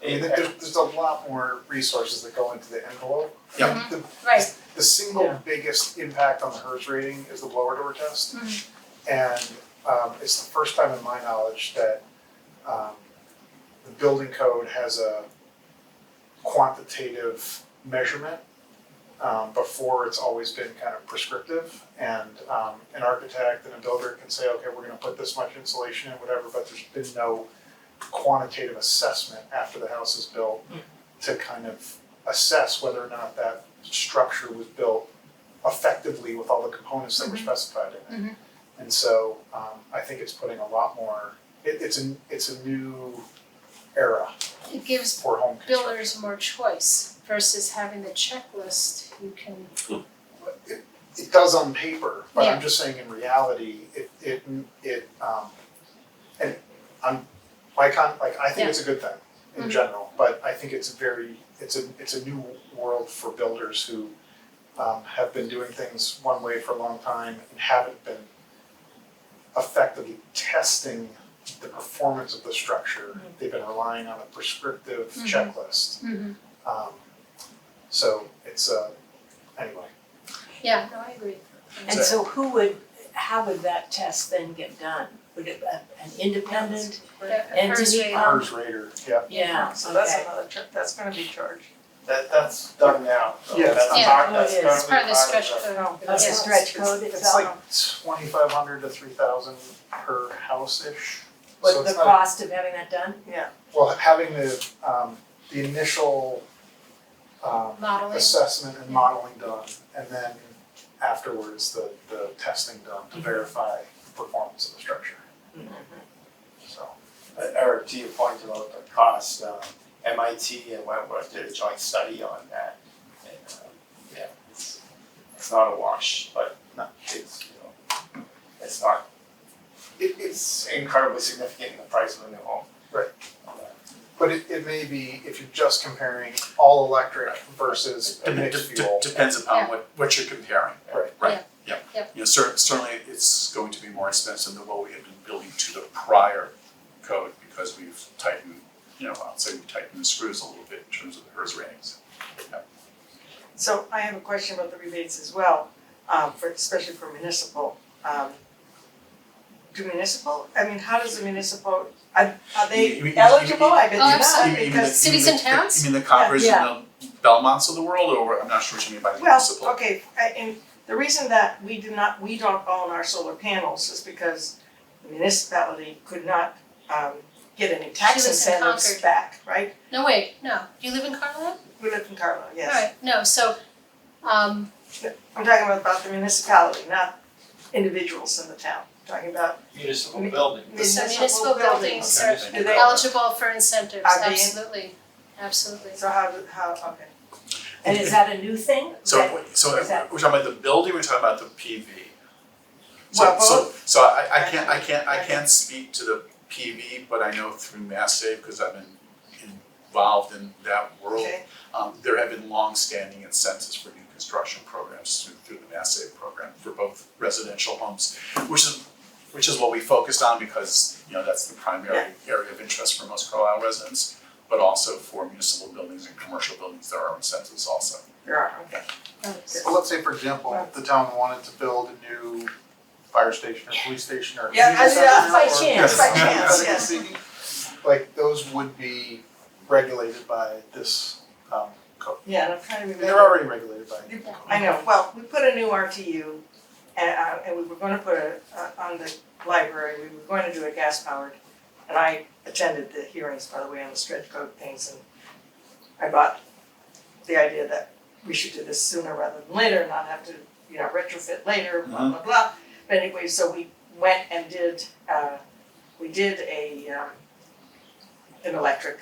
E: I mean, there's a lot more resources that go into the envelope.
A: Yeah.
D: Right.
E: The single
J: Yeah.
E: biggest impact on the HERS rating is the blower door test.
D: Mhm.
E: And it's the first time in my knowledge that the building code has a quantitative measurement. Before it's always been kind of prescriptive, and an architect and a builder can say, okay, we're gonna put this much insulation in, whatever, but there's been no quantitative assessment after the house is built to kind of assess whether or not that structure was built effectively with all the components that were specified in it. And so I think it's putting a lot more, it's a new era
D: It gives
E: for home construction.
D: builders more choice versus having the checklist, you can,
E: It does on paper, but
D: Yeah.
E: I'm just saying in reality, and I think it's a good thing in
D: Mhm.
E: general, but I think it's a new world for builders who have been doing things one way for a long time and haven't been effectively testing the performance of the structure. They've been relying on a prescriptive checklist. So it's anyway.
D: yeah, no, I agree.
G: And so how would that test then get done? Would it, an independent
D: HERS
G: entity?
D: rating.
E: HERS rater, yeah.
G: Yeah,
J: So that's
G: okay.
J: another, that's gonna be charged.
H: That's done now. So
E: Yeah,
H: that's
E: it's
H: part,
G: done.
H: that's
G: Oh, it is.
D: It's part of the stretch
H: the-
D: code.
G: That's the
D: Yeah.
G: stretch code
E: It's
G: itself?
E: like 2,500 to 3,000 per house-ish. So
G: What,
E: it's
G: the
E: not-
G: cost of having that done?
E: Well, having the initial
D: Modeling.
E: assessment and modeling done, and then afterwards the testing done to verify the performance of the structure. So,
H: Eric, to your point about the cost, MIT and Wentworth did a joint study on that. And, yeah, it's not a wash, but
E: No.
H: it's, it's not, it's incredibly significant in the price of a new home.
E: Right. But it may be, if you're just comparing all electric versus a mixed fuel.
A: Depends upon what you're comparing.
E: Right.
A: Right,
D: Yeah.
A: yeah.
D: Yep.
A: You know, certainly it's going to be more expensive than what we had been building to the prior code because we've tightened, I'll say we've tightened the screws a little bit in terms of the HERS ratings.
J: So I have a question about the rebates as well, especially for municipal. How does the municipal, are they eligible? I bet
D: Oh,
J: you're not,
D: absolutely.
J: because.
D: Cities and towns?
A: You mean the Concords
J: Yeah.
A: and the Belmonts of the world, or I'm not sure what you mean by
J: Well,
A: municipal?
J: okay, and the reason that we don't own our solar panels is because the municipality could not get any tax
D: She lives in
J: incentives
D: Concord.
J: back, right?
D: No, wait, no. Do you live in Carlisle?
J: We live in Carlisle, yes.
D: Alright, no, so,
J: I'm talking about the municipality, not individuals in the town, I'm talking about
I: Municipal buildings.
D: so municipal buildings
A: Okay,
D: are
A: thank
J: do they,
D: eligible for incentives,
J: Are they in?
D: absolutely, absolutely.
J: so okay.
G: And is that a new thing?
A: So
G: That-
A: we're
G: is that-
A: talking about the building, we're talking about the PV.
J: Well,
A: So I can't speak to the PV, but I know through Mass Save, because I've been involved in that world.
J: Okay.
A: There have been long-standing incentives for new construction programs through the Mass Save program for both residential homes, which is what we focused on because, that's the primary area of interest for most Carlisle residents, but also for municipal buildings and commercial buildings, there are incentives also.
J: There are, okay.
E: Well, let's say, for example, if the town wanted to build a new fire station or police station or.
J: Yeah,
E: community
J: yeah,
E: center
G: by
E: or-
G: chance,
J: by chance, yes.
E: speaking, like, those would be regulated by this code.
J: Yeah, and I'm trying to remember.
E: They're already regulated by. the code.
J: I know, well, we put a new RTU and we were gonna put on the library, we were going to do it gas powered. And I attended the hearings, by the way, on the stretch code things, and I bought the idea that we should do this sooner rather than later, not have to, retrofit later, blah, blah, blah. But anyway, so we went and did an electric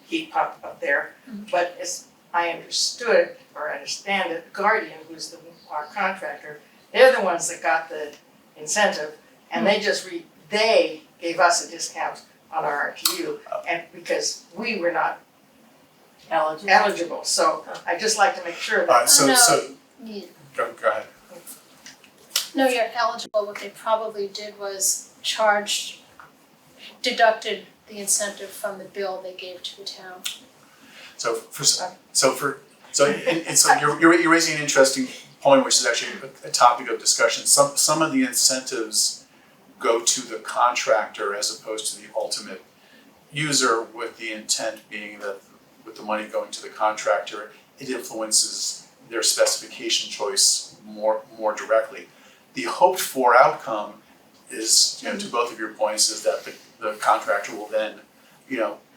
J: heat pump up there. But as I understood, or understand it, Guardian, who's our contractor, they're the ones that got the incentive, and they gave us a discount on our RTU, and because we were not eligible, so I'd just like to make sure that.
A: Alright,
D: No.
A: so,
D: Yeah.
A: go ahead.
D: No, you're eligible, what they probably did was deducted the incentive from the bill they gave to the town.
A: So you're raising an interesting point, which is actually a topic of discussion. Some of the incentives go to the contractor as opposed to the ultimate user, with the intent being that with the money going to the contractor, it influences their specification choice more directly. The hoped for outcome is, to both of your points, is that the contractor will then,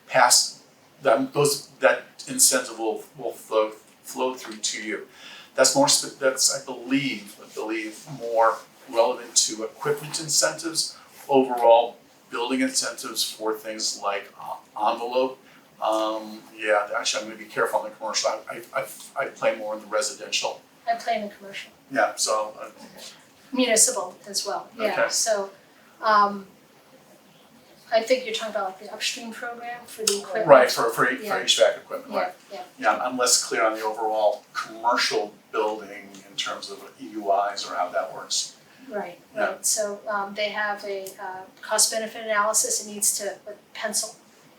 A: pass that incentive will flow through to you. That's I believe more relevant to equipment incentives, overall building incentives for things like envelope. Actually, I'm gonna be careful on the commercial. I play more in the residential.
D: I play in the commercial,
A: Yeah, so
D: municipal as well, yeah,
A: Okay.
D: so, I think you're talking about like the upstream program for the equipment.
A: right for
D: Yeah.
A: HVAC equipment, right?
D: Yeah,
A: Yeah, I'm less clear on the overall commercial building in terms of EUIs or how that works.
D: right,
A: Yeah.
D: right, so, they have a, cost benefit analysis, it needs to, pencil.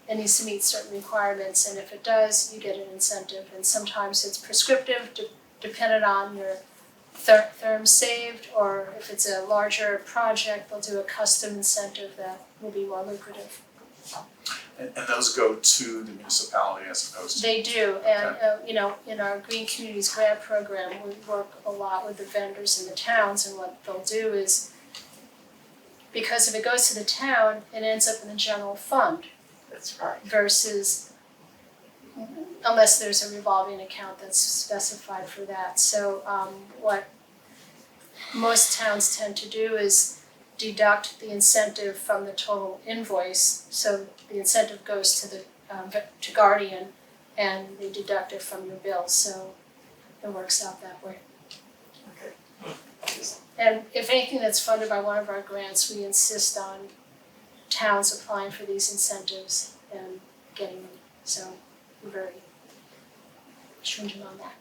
D: It needs to meet certain requirements, and if it does, you get an incentive, and sometimes it's prescriptive, dependent on your therm saved, or if it's a larger project, they'll do a custom incentive that will be more lucrative.
A: And those go to the municipality as opposed to.
D: They do, and in our Green Communities Grant Program, we work a lot with the vendors in the towns, and what they'll do is, because if it goes to the town, it ends up in the general fund
J: That's right.
D: versus, unless there's a revolving account that's specified for that. So what most towns tend to do is deduct the incentive from the total invoice. So the incentive goes to to Guardian, and they deduct it from your bill, so it works out that way.
J: Okay.
D: And if anything that's funded by one of our grants, we insist on towns applying for these incentives and getting, so we're very stringent on that.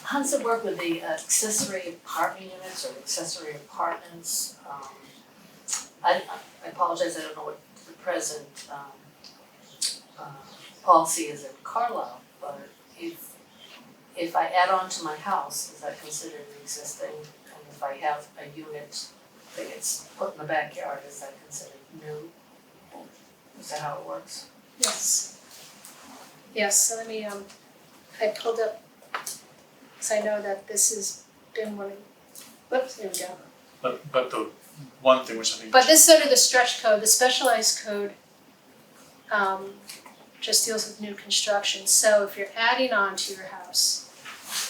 G: How does it work with the accessory apartment units or accessory apartments? I apologize, I don't know what the present policy is in Carlisle, but if I add on to my house, is that considered existing? And if I have a unit that gets put in the backyard, is that considered new? Is that how it works?
D: Yes. Yes, so let me, I pulled up, so I know that this has been one of, whoops, there we go.
A: But the one thing which I think.
D: But this is under the stretch code, the specialized code, just deals with new construction. So if you're adding on to your house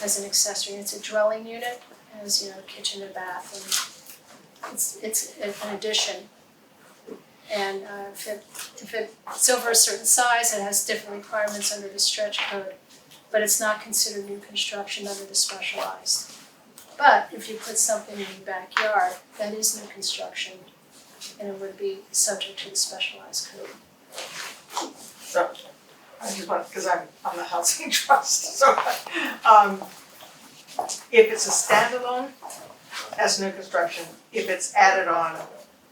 D: as an accessory, it's a dwelling unit, has, kitchen and bath, and it's an addition. And if it's over a certain size, it has different requirements under the stretch code, but it's not considered new construction under the specialized. But if you put something in your backyard, that is new construction, and it would be subject to the specialized code.
J: So, I just want, because I'm on the housing trust, so, if it's a standalone, as new construction, if it's added on,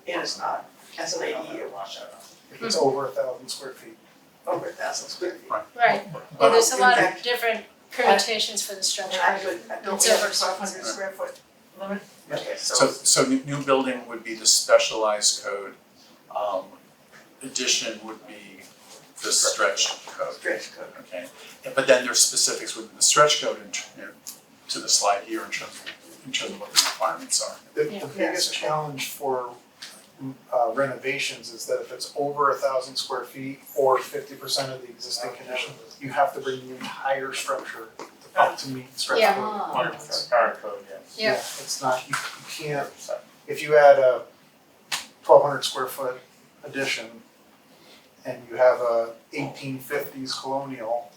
J: it is not, as an ADU,
E: If it's over 1,000 square feet.
J: over 1,000 square feet.
D: Right, yeah, there's a lot of different permutations for the stretch
J: And
D: code.
J: don't
D: It's
J: we have a
D: over
J: 1,200 square foot limit? Okay,
A: So new building would be the specialized code, addition would be the stretch code,
J: stretch code.
A: okay? But then there's specifics within the stretch code to the slide here in terms of what the requirements are.
E: The biggest challenge for renovations is that if it's over 1,000 square feet or 50% of the existing condition, you have to bring the entire structure up to meet stretch
D: Yeah.
E: code requirements.
H: Current code, yes.
D: Yeah.
E: It's not, you can't, if you add a 1,200 square foot addition and you have a 1850s colonial,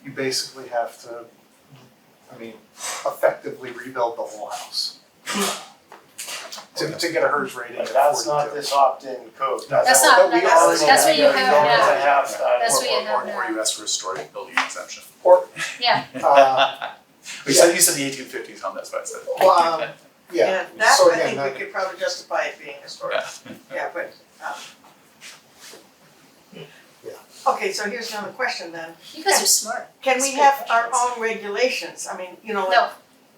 E: you basically have to, effectively rebuild the whole house. To get a HERS rating at
H: But
E: 42.
H: that's not this opt-in code.
D: That's not,
E: we
D: that's
E: already
D: what you have now.
H: That's
D: That's what you have
A: Or
D: now.
A: you ask for a historic building exemption.
D: Yeah,
A: You said the 1850s home, that's what I said.
E: Well, yeah,
J: And that,
E: so
J: I
E: again,
J: think
E: that-
J: we could probably justify it being historic. Yeah, but, okay, so here's another question then.
D: you guys are smart.
J: Can we have our own regulations? I mean, like,
D: No,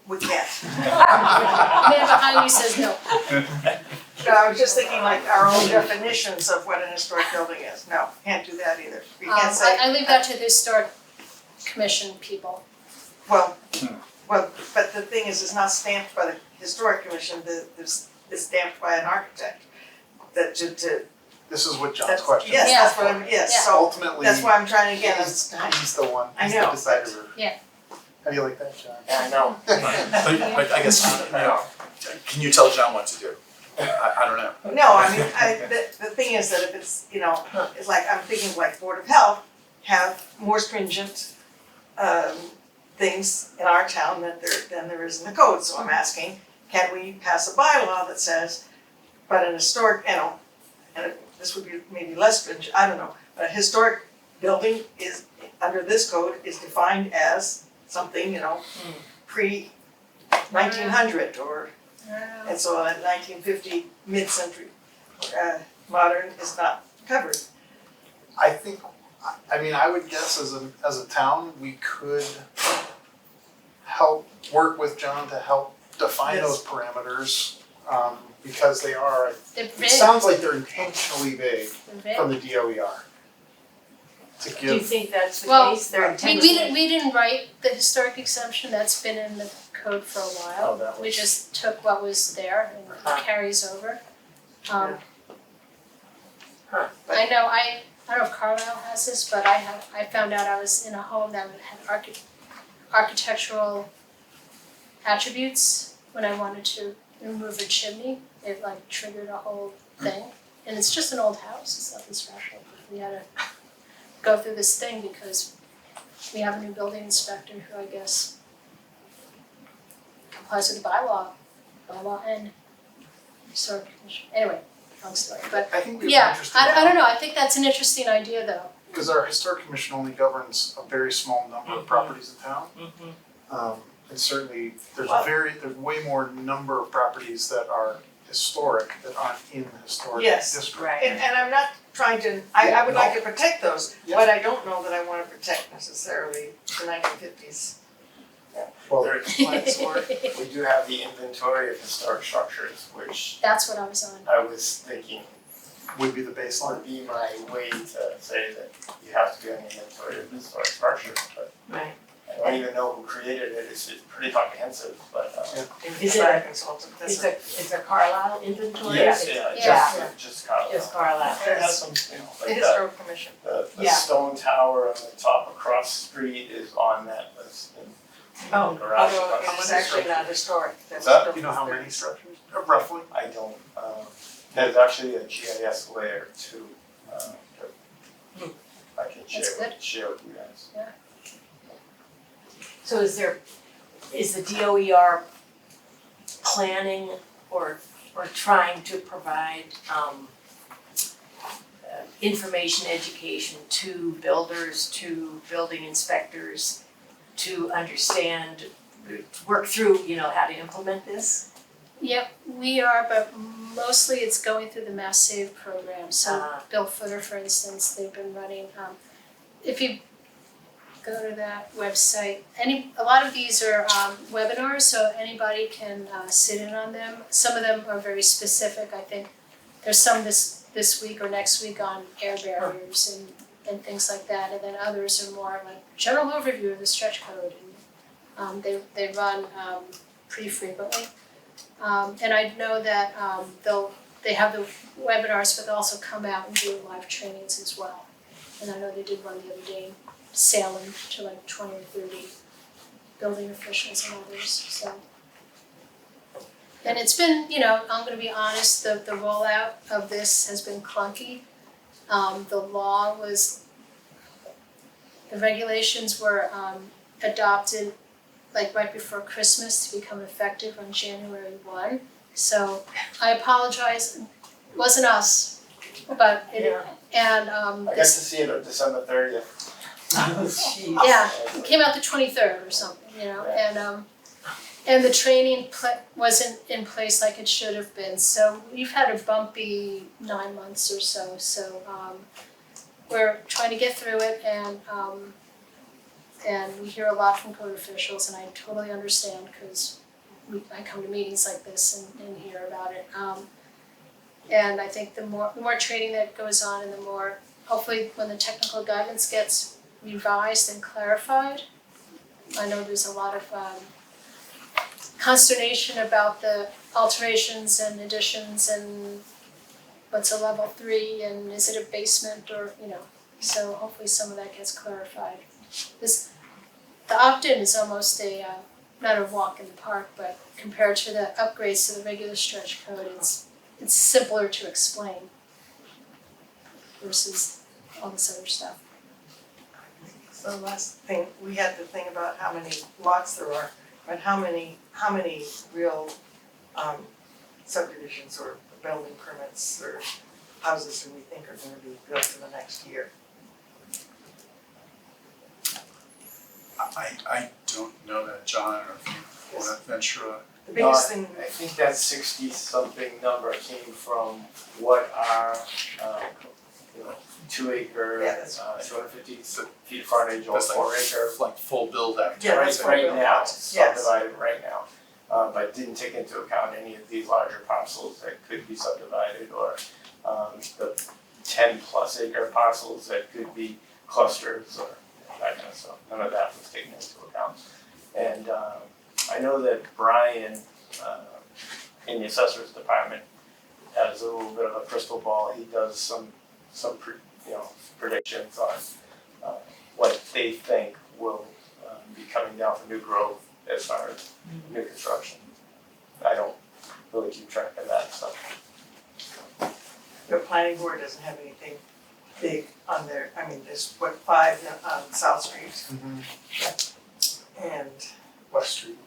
J: we can't.
D: man behind you says no.
J: No, I was just thinking like our own definitions of what an historic building is. No, can't do that either. We can't say,
D: I leave that to the historic commission people.
J: well, but the thing is, it's not stamped by the historic commission, it's stamped by an architect. That to,
E: this is what John's
J: that's,
E: question is.
J: yes,
D: Yeah.
J: that's what I'm, yes,
D: Yeah.
J: so
E: Ultimately,
J: that's why I'm trying to get
E: he's
J: us.
E: the one,
J: I
E: he's the
J: know.
E: decider.
D: Yeah.
E: How do you like that, John?
H: Yeah, I know.
A: But I guess, can you tell John what to do? I don't know.
J: No, I mean, the thing is that if it's, it's like, I'm thinking like Board of Health have more stringent things in our town than there is in the code, so I'm asking, can we pass a bylaw that says, but an historic, and this would be maybe less stringent, I don't know, but a historic building is, under this code, is defined as something, pre-1900 or, and so a 1950 mid-century modern is not covered.
E: I think, I would guess as a town, we could work with John to help define
J: Yes.
E: those parameters, because they are,
D: They're
E: it
D: big,
E: sounds like they're intentionally vague
D: they're
E: from
D: big.
E: the DOER. To
G: Do you
E: give,
G: think that's the
D: Well,
G: case? They're
D: We
G: intentionally.
D: we didn't write the historic exemption, that's been in the code for a while.
H: Oh, that
D: We
H: was-
D: just took what was there and it carries over.
J: Huh.
D: I know, I don't know if Carlisle has this, but I found out I was in a home that had architectural attributes when I wanted to remove a chimney. It like triggered a whole thing, and it's just an old house, it's nothing special. We had to go through this thing because we have a new building inspector who I guess complies with the bylaw. blah, blah, and historic commission, anyway, long story, but
E: I think we have an
D: yeah,
E: interesting.
D: I don't know, I think that's an interesting idea though.
E: Because our historic commission only governs a very small number of properties in town. And certainly, there's way more number of properties that are historic that aren't in the historic
J: Yes,
E: district.
G: right.
J: And I'm not trying to, I would like to protect those,
E: Yeah.
J: but I don't know that I wanna protect necessarily the 1950s.
E: Well,
H: There-
J: Or
H: We do have the inventory of historic structures, which
D: That's what I was on.
H: I was thinking
E: would be the baseline.
H: would be my way to say that you have to be on the inventory of historic structures, but
J: Right.
H: I don't even know who created it, it's pretty comprehensive, but
G: Is it
J: Fire
G: a-
J: consultant,
G: Is
J: that's
G: a Carlisle inventory?
H: yes,
G: It's-
H: just Carlisle.
G: Just Carlisle.
H: It has some,
J: the
H: like
J: historic commission.
H: the
G: Yeah.
H: stone tower on the top across the street is on that list. And
J: Oh,
H: the garage
J: although
H: across
J: it's
H: the
J: actually
H: street.
J: not historic, that's
H: that?
J: still.
E: Do you know how many structures, roughly?
H: I don't, there's actually a GIS layer too, that I can
D: That's
H: share with you guys.
G: So is the DOER planning or trying to provide information, education to builders, to building inspectors, to understand, work through, how to implement this?
D: Yep, we are, but mostly it's going through the Mass Save program, so Bill Footer, for instance, they've been running, if you go to that website, a lot of these are webinars, so anybody can sit in on them. Some of them are very specific, I think there's some this week or next week on air barriers and things like that, and then others are more like general overview of the stretch code, and they run pretty frequently. And I know that they have the webinars, but they also come out and do live trainings as well. And I know they did one the other day in Salem to like 20 or 30 building officials and others, so. And it's been, I'm gonna be honest, the rollout of this has been clunky. The regulations were adopted like right before Christmas to become effective on January 1. So I apologize, it wasn't us, but and
H: I got to
D: this,
H: see it on December 30th.
D: yeah, it came out the 23rd or something, and the training wasn't in place like it should have been. So we've had a bumpy 9 months or so, we're trying to get through it, and we hear a lot from code officials, and I totally understand, because I come to meetings like this and hear about it. And I think the more training that goes on, and the more, hopefully when the technical guidance gets revised and clarified, I know there's a lot of consternation about the alterations and additions and what's a level 3 and is it a basement or, so hopefully some of that gets clarified. The opt-in is almost not a walk in the park, but compared to the upgrades to the regular stretch code, it's simpler to explain versus all this other stuff.
J: So the last thing, we had the thing about how many lots there are, but how many real subdivisions or building permits or houses do we think are gonna be built in the next year?
A: I don't know that, John, or if you wanna venture a.
J: The biggest thing,
H: I think that 60-something number came from what our, 2 acre,
J: Yeah, that's-
H: 250 feet frontage or
A: That's like
H: 4 acre.
A: Like full build out.
J: Yeah, that's
H: Right
J: full build
H: now,
J: lots, yes.
H: subdivided right now. But didn't take into account any of these larger parcels that could be subdivided, or the 10+ acre parcels that could be clusters or that kind of stuff. None of that was taken into account. And I know that Brian in the assessor's department has a little bit of a crystal ball. He does some predictions on what they think will be coming down for new growth as far as new construction. I don't really keep track of that stuff.
J: the planning board doesn't have anything big on their, there's 5 on South Street and
E: West Street.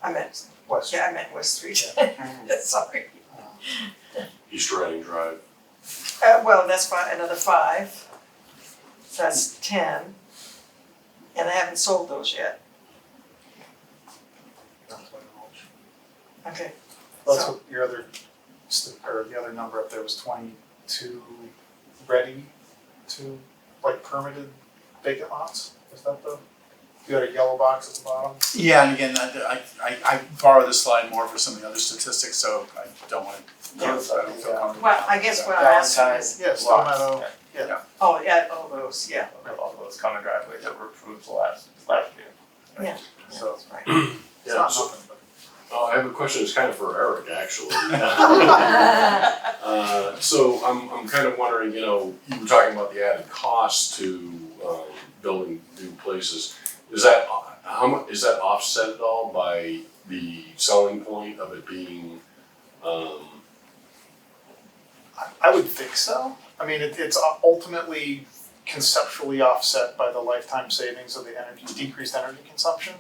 J: I meant
E: West.
J: Yeah, I meant West Street, sorry.
C: East Reading Drive.
J: Well, that's another 5, so that's 10. And I haven't sold those yet, okay.
E: That's
J: So-
E: what your other, or the other number up there was 22 ready to, like, permitted vacant lots? Is that the, you got a yellow box at the bottom?
A: Yeah, and again, I borrow this slide more for some of the other statistics, so I don't wanna, I don't feel comfortable.
J: Well, I guess what I'm asking is,
E: Yeah, Stone Meadow,
J: oh, yeah, all those, yeah,
H: All those common driveways that were approved last year.
E: so.
J: that's right.
E: It's
C: Yeah,
E: not
C: so,
E: nothing, but.
C: I have a question, it's kind of for Eric, actually. So I'm kind of wondering, you know, you were talking about the added cost to, building new places. Is that, how much, is that offset at all by the selling point of it being,
E: I would think so. I mean, it's ultimately conceptually offset by the lifetime savings of the decreased energy consumption.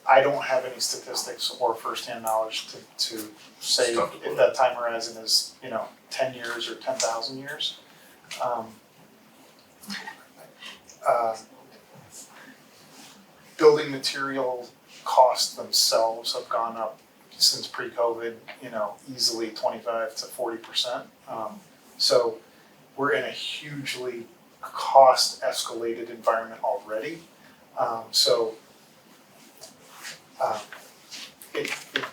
E: I don't have any statistics or firsthand knowledge to say
C: It's tough to
E: if
C: put.
E: that time horizon is, 10 years or 10,000 years. Building material costs themselves have gone up since pre-COVID, easily 25 to 40%. So we're in a hugely cost escalated environment already.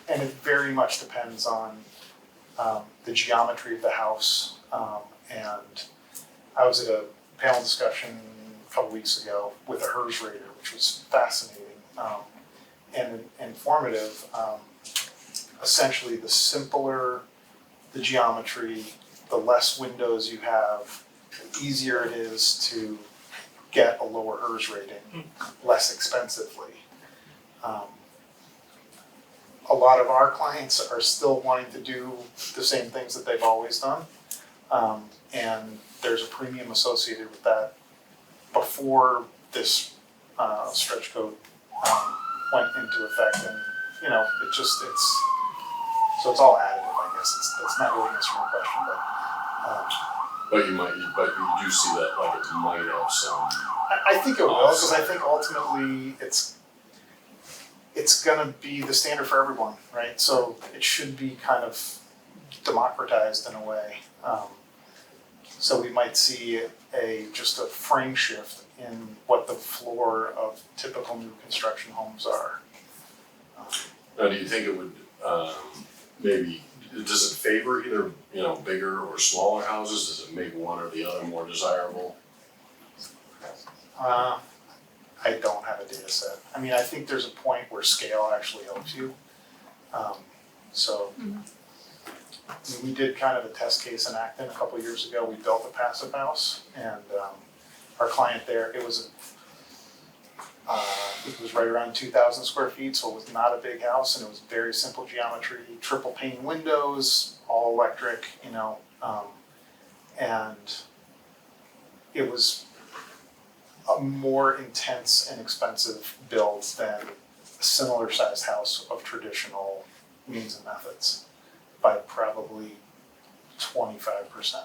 E: And it very much depends on the geometry of the house. And I was at a panel discussion a couple weeks ago with a HERS rater, which was fascinating and informative. Essentially, the simpler the geometry, the less windows you have, the easier it is to get a lower HERS rating less expensively. A lot of our clients are still wanting to do the same things that they've always done. And there's a premium associated with that. Before this stretch code went into effect, and so it's all additive, I guess. That's not really answering your question,
C: but you do see that like it might have some.
E: I think it will, because I think ultimately it's gonna be the standard for everyone, right? So it should be kind of democratized in a way. So we might see just a frame shift in what the floor of typical new construction homes are.
C: Now, do you think it would, maybe, does it favor either, bigger or smaller houses? Does it make one or the other more desirable?
E: I don't have a data set. I mean, I think there's a point where scale actually helps you. We did kind of a test case in Acton a couple of years ago. We built a passive house, and our client there, it was right around 2,000 square feet, so it was not a big house, and it was very simple geometry, triple pane windows, all electric, and it was a more intense and expensive build than a similar sized house of traditional means and methods by probably 25%.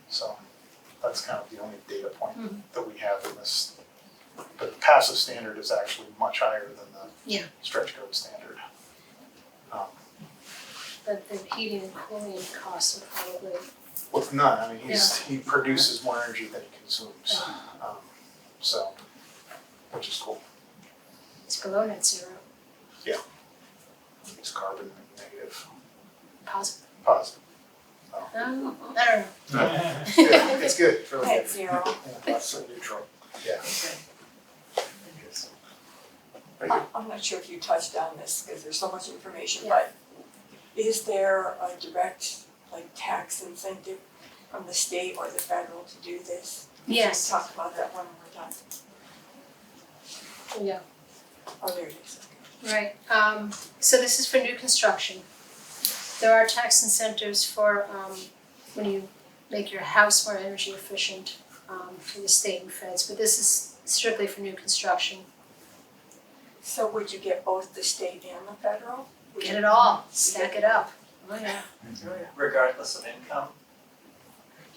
E: So that's kind of the only data point that we have in this. But the passive standard is actually much higher than the stretch code standard.
D: But the heating and cooling costs are probably,
E: With none, I mean, he produces more energy than he consumes, which is cool.
D: it's below net zero,
E: It's carbon negative,
D: positive.
E: positive.
D: I don't know.
E: It's good, it's good, it's really good.
F: Net zero.
E: That's neutral. Yeah.
F: I'm not sure if you touched on this, because there's so much information, but is there a direct, tax incentive from the state or the federal to do this?
D: Yes.
F: We'll talk about that when we're done.
D: Yeah,
F: Oh, there it is.
D: right. So this is for new construction. There are tax incentives for, when you make your house more energy efficient, for the state and feds, but this is strictly for new construction.
F: So would you get both the state and the federal? Would
D: Get
F: you-
D: it all, stack it up. Oh yeah.
K: regardless of income.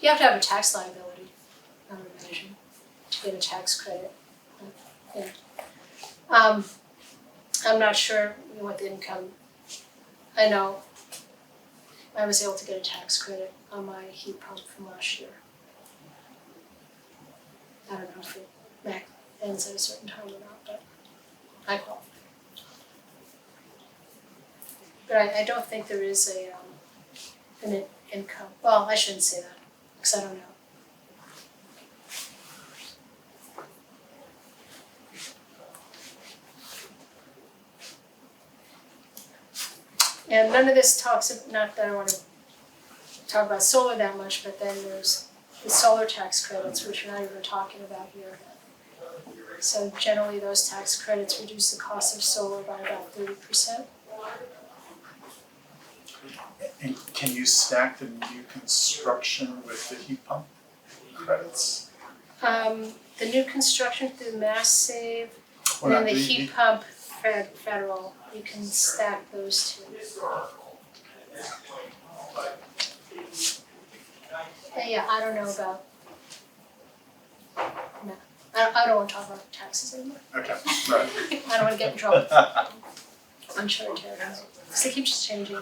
D: You have to have a tax liability, I would imagine, to get a tax credit. Yeah. I'm not sure what the income, I know I was able to get a tax credit on my heat pump from last year. I don't know if it ends at a certain time or not, but I qualify. But I don't think there is an income, well, I shouldn't say that, because I don't know. And none of this talks, not that I wanna talk about solar that much, but then there's the solar tax credits, which we're not even talking about here. So generally, those tax credits reduce the cost of solar by about 30%.
A: And can you stack the new construction with the heat pump credits?
D: The new construction through Mass Save,
A: Or
D: and then
A: not
D: the heat pump federal, you can stack those two. Yeah, I don't know about, no, I don't wanna talk about taxes anymore.
A: Okay, right.
D: I don't wanna get in trouble. Uncharted territory, because they keep just changing.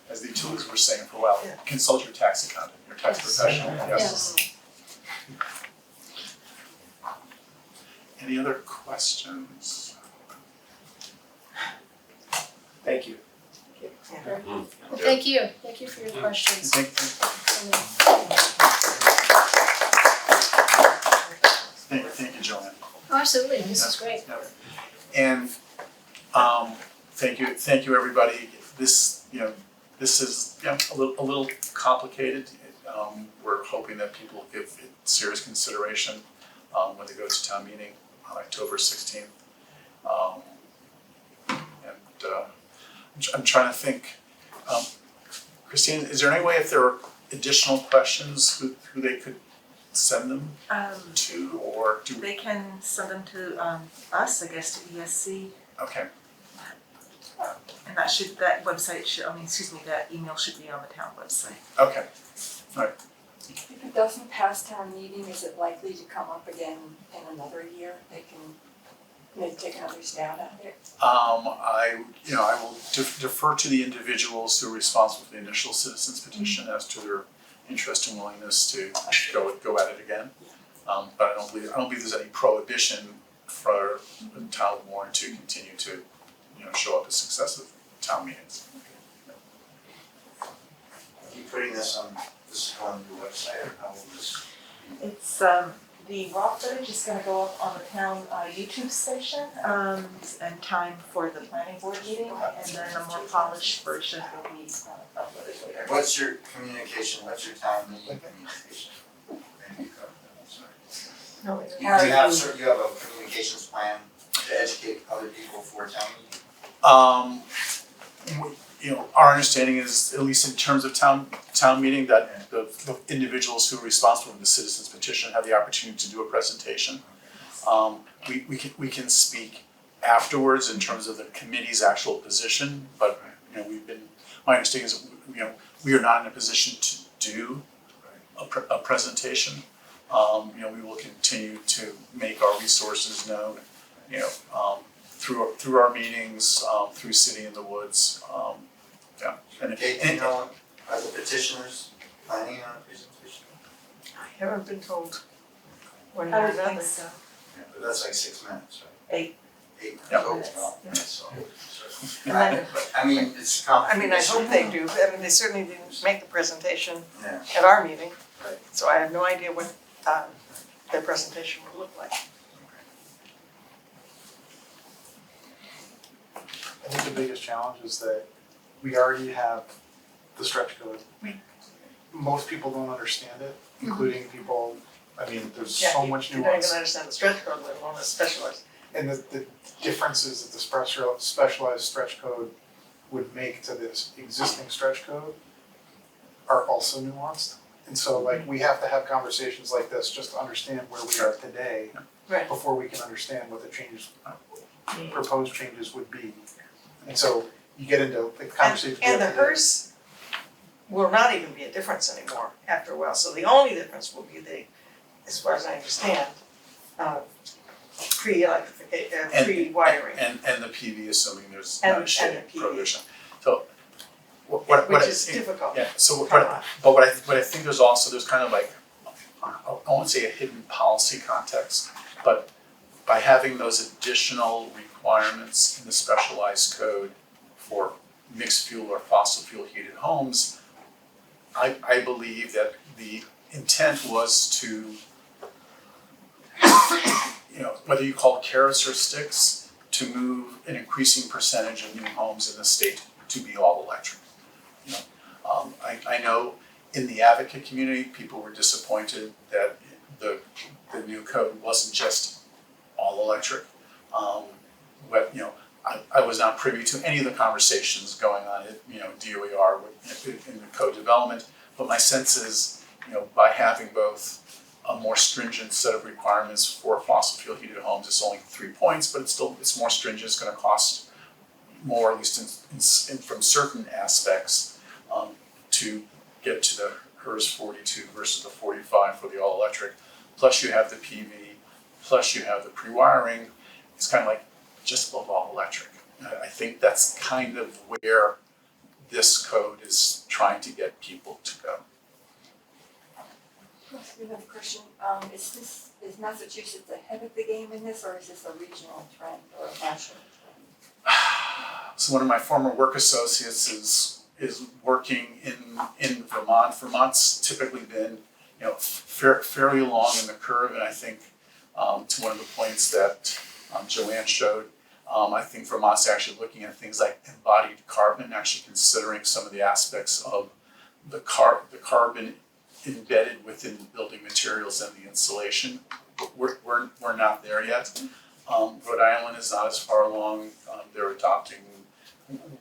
A: As the utilities were saying for a while, consult your tax accountant, your tax professional, yes.
D: Yes.
A: Any other questions?
H: Thank you.
D: Well, thank you for your questions.
A: Thank you, Joanne.
D: Oh, absolutely, this is great.
A: And thank you, everybody. This is a little complicated. We're hoping that people give it serious consideration when they go to town meeting on October 16th. I'm trying to think. Christine, is there any way if there are additional questions who they could send them to, or do we?
L: They can send them to us, I guess, to ESC,
A: Okay,
L: and that email should be on the town website.
A: okay.
F: If it doesn't pass town meeting, is it likely to come up again in another year? They can maybe take another stab at it?
A: I will defer to the individuals who are responsible for the initial citizens petition as to their interest and willingness to go at it again. But I don't believe there's any prohibition for the town of Warren to continue to, show up at successive town meetings.
M: Are you putting this on your website, or how will this?
L: It's, the raw footage is gonna go up on the town YouTube station, in time for the planning board meeting, and then a more polished version will be uploaded later.
M: What's your town meeting communication?
L: No, it's-
M: You have a communications plan to educate other people for town meeting?
A: Our understanding is, at least in terms of town meeting, that the individuals who are responsible for the citizens petition have the opportunity to do a presentation. We can speak afterwards in terms of the committee's actual position, but my understanding is, we are not in a position to do a presentation. We will continue to make our resources known, through our meetings, through City in the Woods,
M: Kate, do you know, are the petitioners planning on a presentation?
J: I haven't been told one
L: I
J: way or
L: would think
J: another.
L: so.
M: Yeah, but that's like 6 minutes, right?
L: 8.
M: 8 minutes,
A: Yeah.
M: oh, well, so.
J: And then-
M: I mean, it's
J: I
M: complicated.
J: mean, I hope they do, they certainly didn't make the presentation
M: Yeah.
J: at our meeting.
M: Right.
J: So I have no idea what their presentation would look like.
E: I think the biggest challenge is that we already have the stretch code. Most people don't understand it, including people, there's so much
J: You don't even
E: nuance.
J: understand the stretch code, let alone the specialized.
E: And the differences that the specialized stretch code would make to this existing stretch code are also nuanced. And so we have to have conversations like this just to understand where we are today
J: Right.
E: before we can understand what the changes proposed changes would be. And so you get into the conversation.
J: And the HERS will not even be a difference anymore after a while, so the only difference will be the, as far as I understand, pre-electrification, pre-wiring,
A: And the PV, assuming there's
J: And-
A: not a
J: and
A: shading
J: the PV.
A: prohibition. So, what
J: which
A: I
J: is
A: think-
J: difficult.
A: Yeah, so what,
J: Carlisle.
A: but what I think there's kind of like, I won't say a hidden policy context, but by having those additional requirements in the specialized code for mixed fuel or fossil fuel heated homes, I believe that the intent was to, whether you call it carrots or sticks, to move an increasing percentage of new homes in the state to be all electric. I know in the advocate community, people were disappointed that the new code wasn't just all electric. But I was not privy to any of the conversations going on at DOER in the code development. But my sense is, by having both a more stringent set of requirements for fossil fuel heated homes, it's only 3 points, but it's more stringent. It's going to cost more, at least in from certain aspects, to get to the HERS 42 versus the 45 for the all electric. Plus you have the PV, plus you have the pre-wiring. It's kind of like just above all electric. I think that's kind of where this code is trying to get people to go.
F: Another question, is Massachusetts ahead of the game in this, or is this a regional trend or a national trend?
A: So one of my former work associates is working in Vermont. Vermont's typically been fairly long in the curve, and I think to one of the points that Joanne showed, I think Vermont's actually looking at things like embodied carbon, actually considering some of the aspects of the carbon embedded within the building materials and the insulation. We're not there yet. Rhode Island is not as far along. They're adopting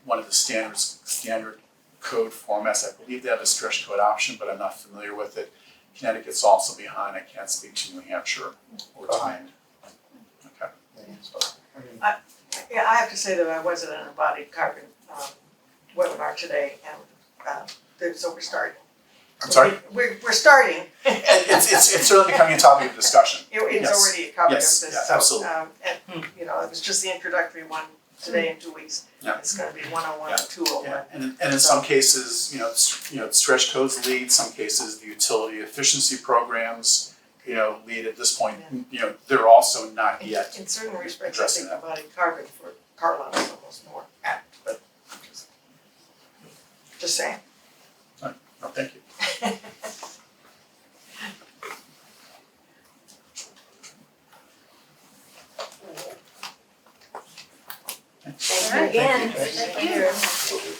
A: one of the standard code formats. I believe they have a stretch code option, but I'm not familiar with it. Connecticut's also behind. I can't speak to New Hampshire or to Maine. Okay.
J: Yeah, I have to say that I was at an embodied carbon webinar today, and so we're starting.
A: I'm sorry?
J: We're starting.
A: It's certainly becoming a topic of discussion.
J: It's
A: Yes.
J: already a copy of
A: Yes,
J: this,
A: yeah,
J: so,
A: absolutely.
J: and, it was just the introductory one today in 2 weeks.
A: Yeah.
J: It's gonna be 101 and 201.
A: Yeah, and in some cases, stretch codes lead, some cases the utility efficiency programs, lead at this point, they're also not yet.
J: In certain respects, I
A: addressing
J: think
A: that.
J: embodied carbon for Carlisle is almost more apt, but just saying.
A: No, thank you.
G: Thank you again.
D: Thank you.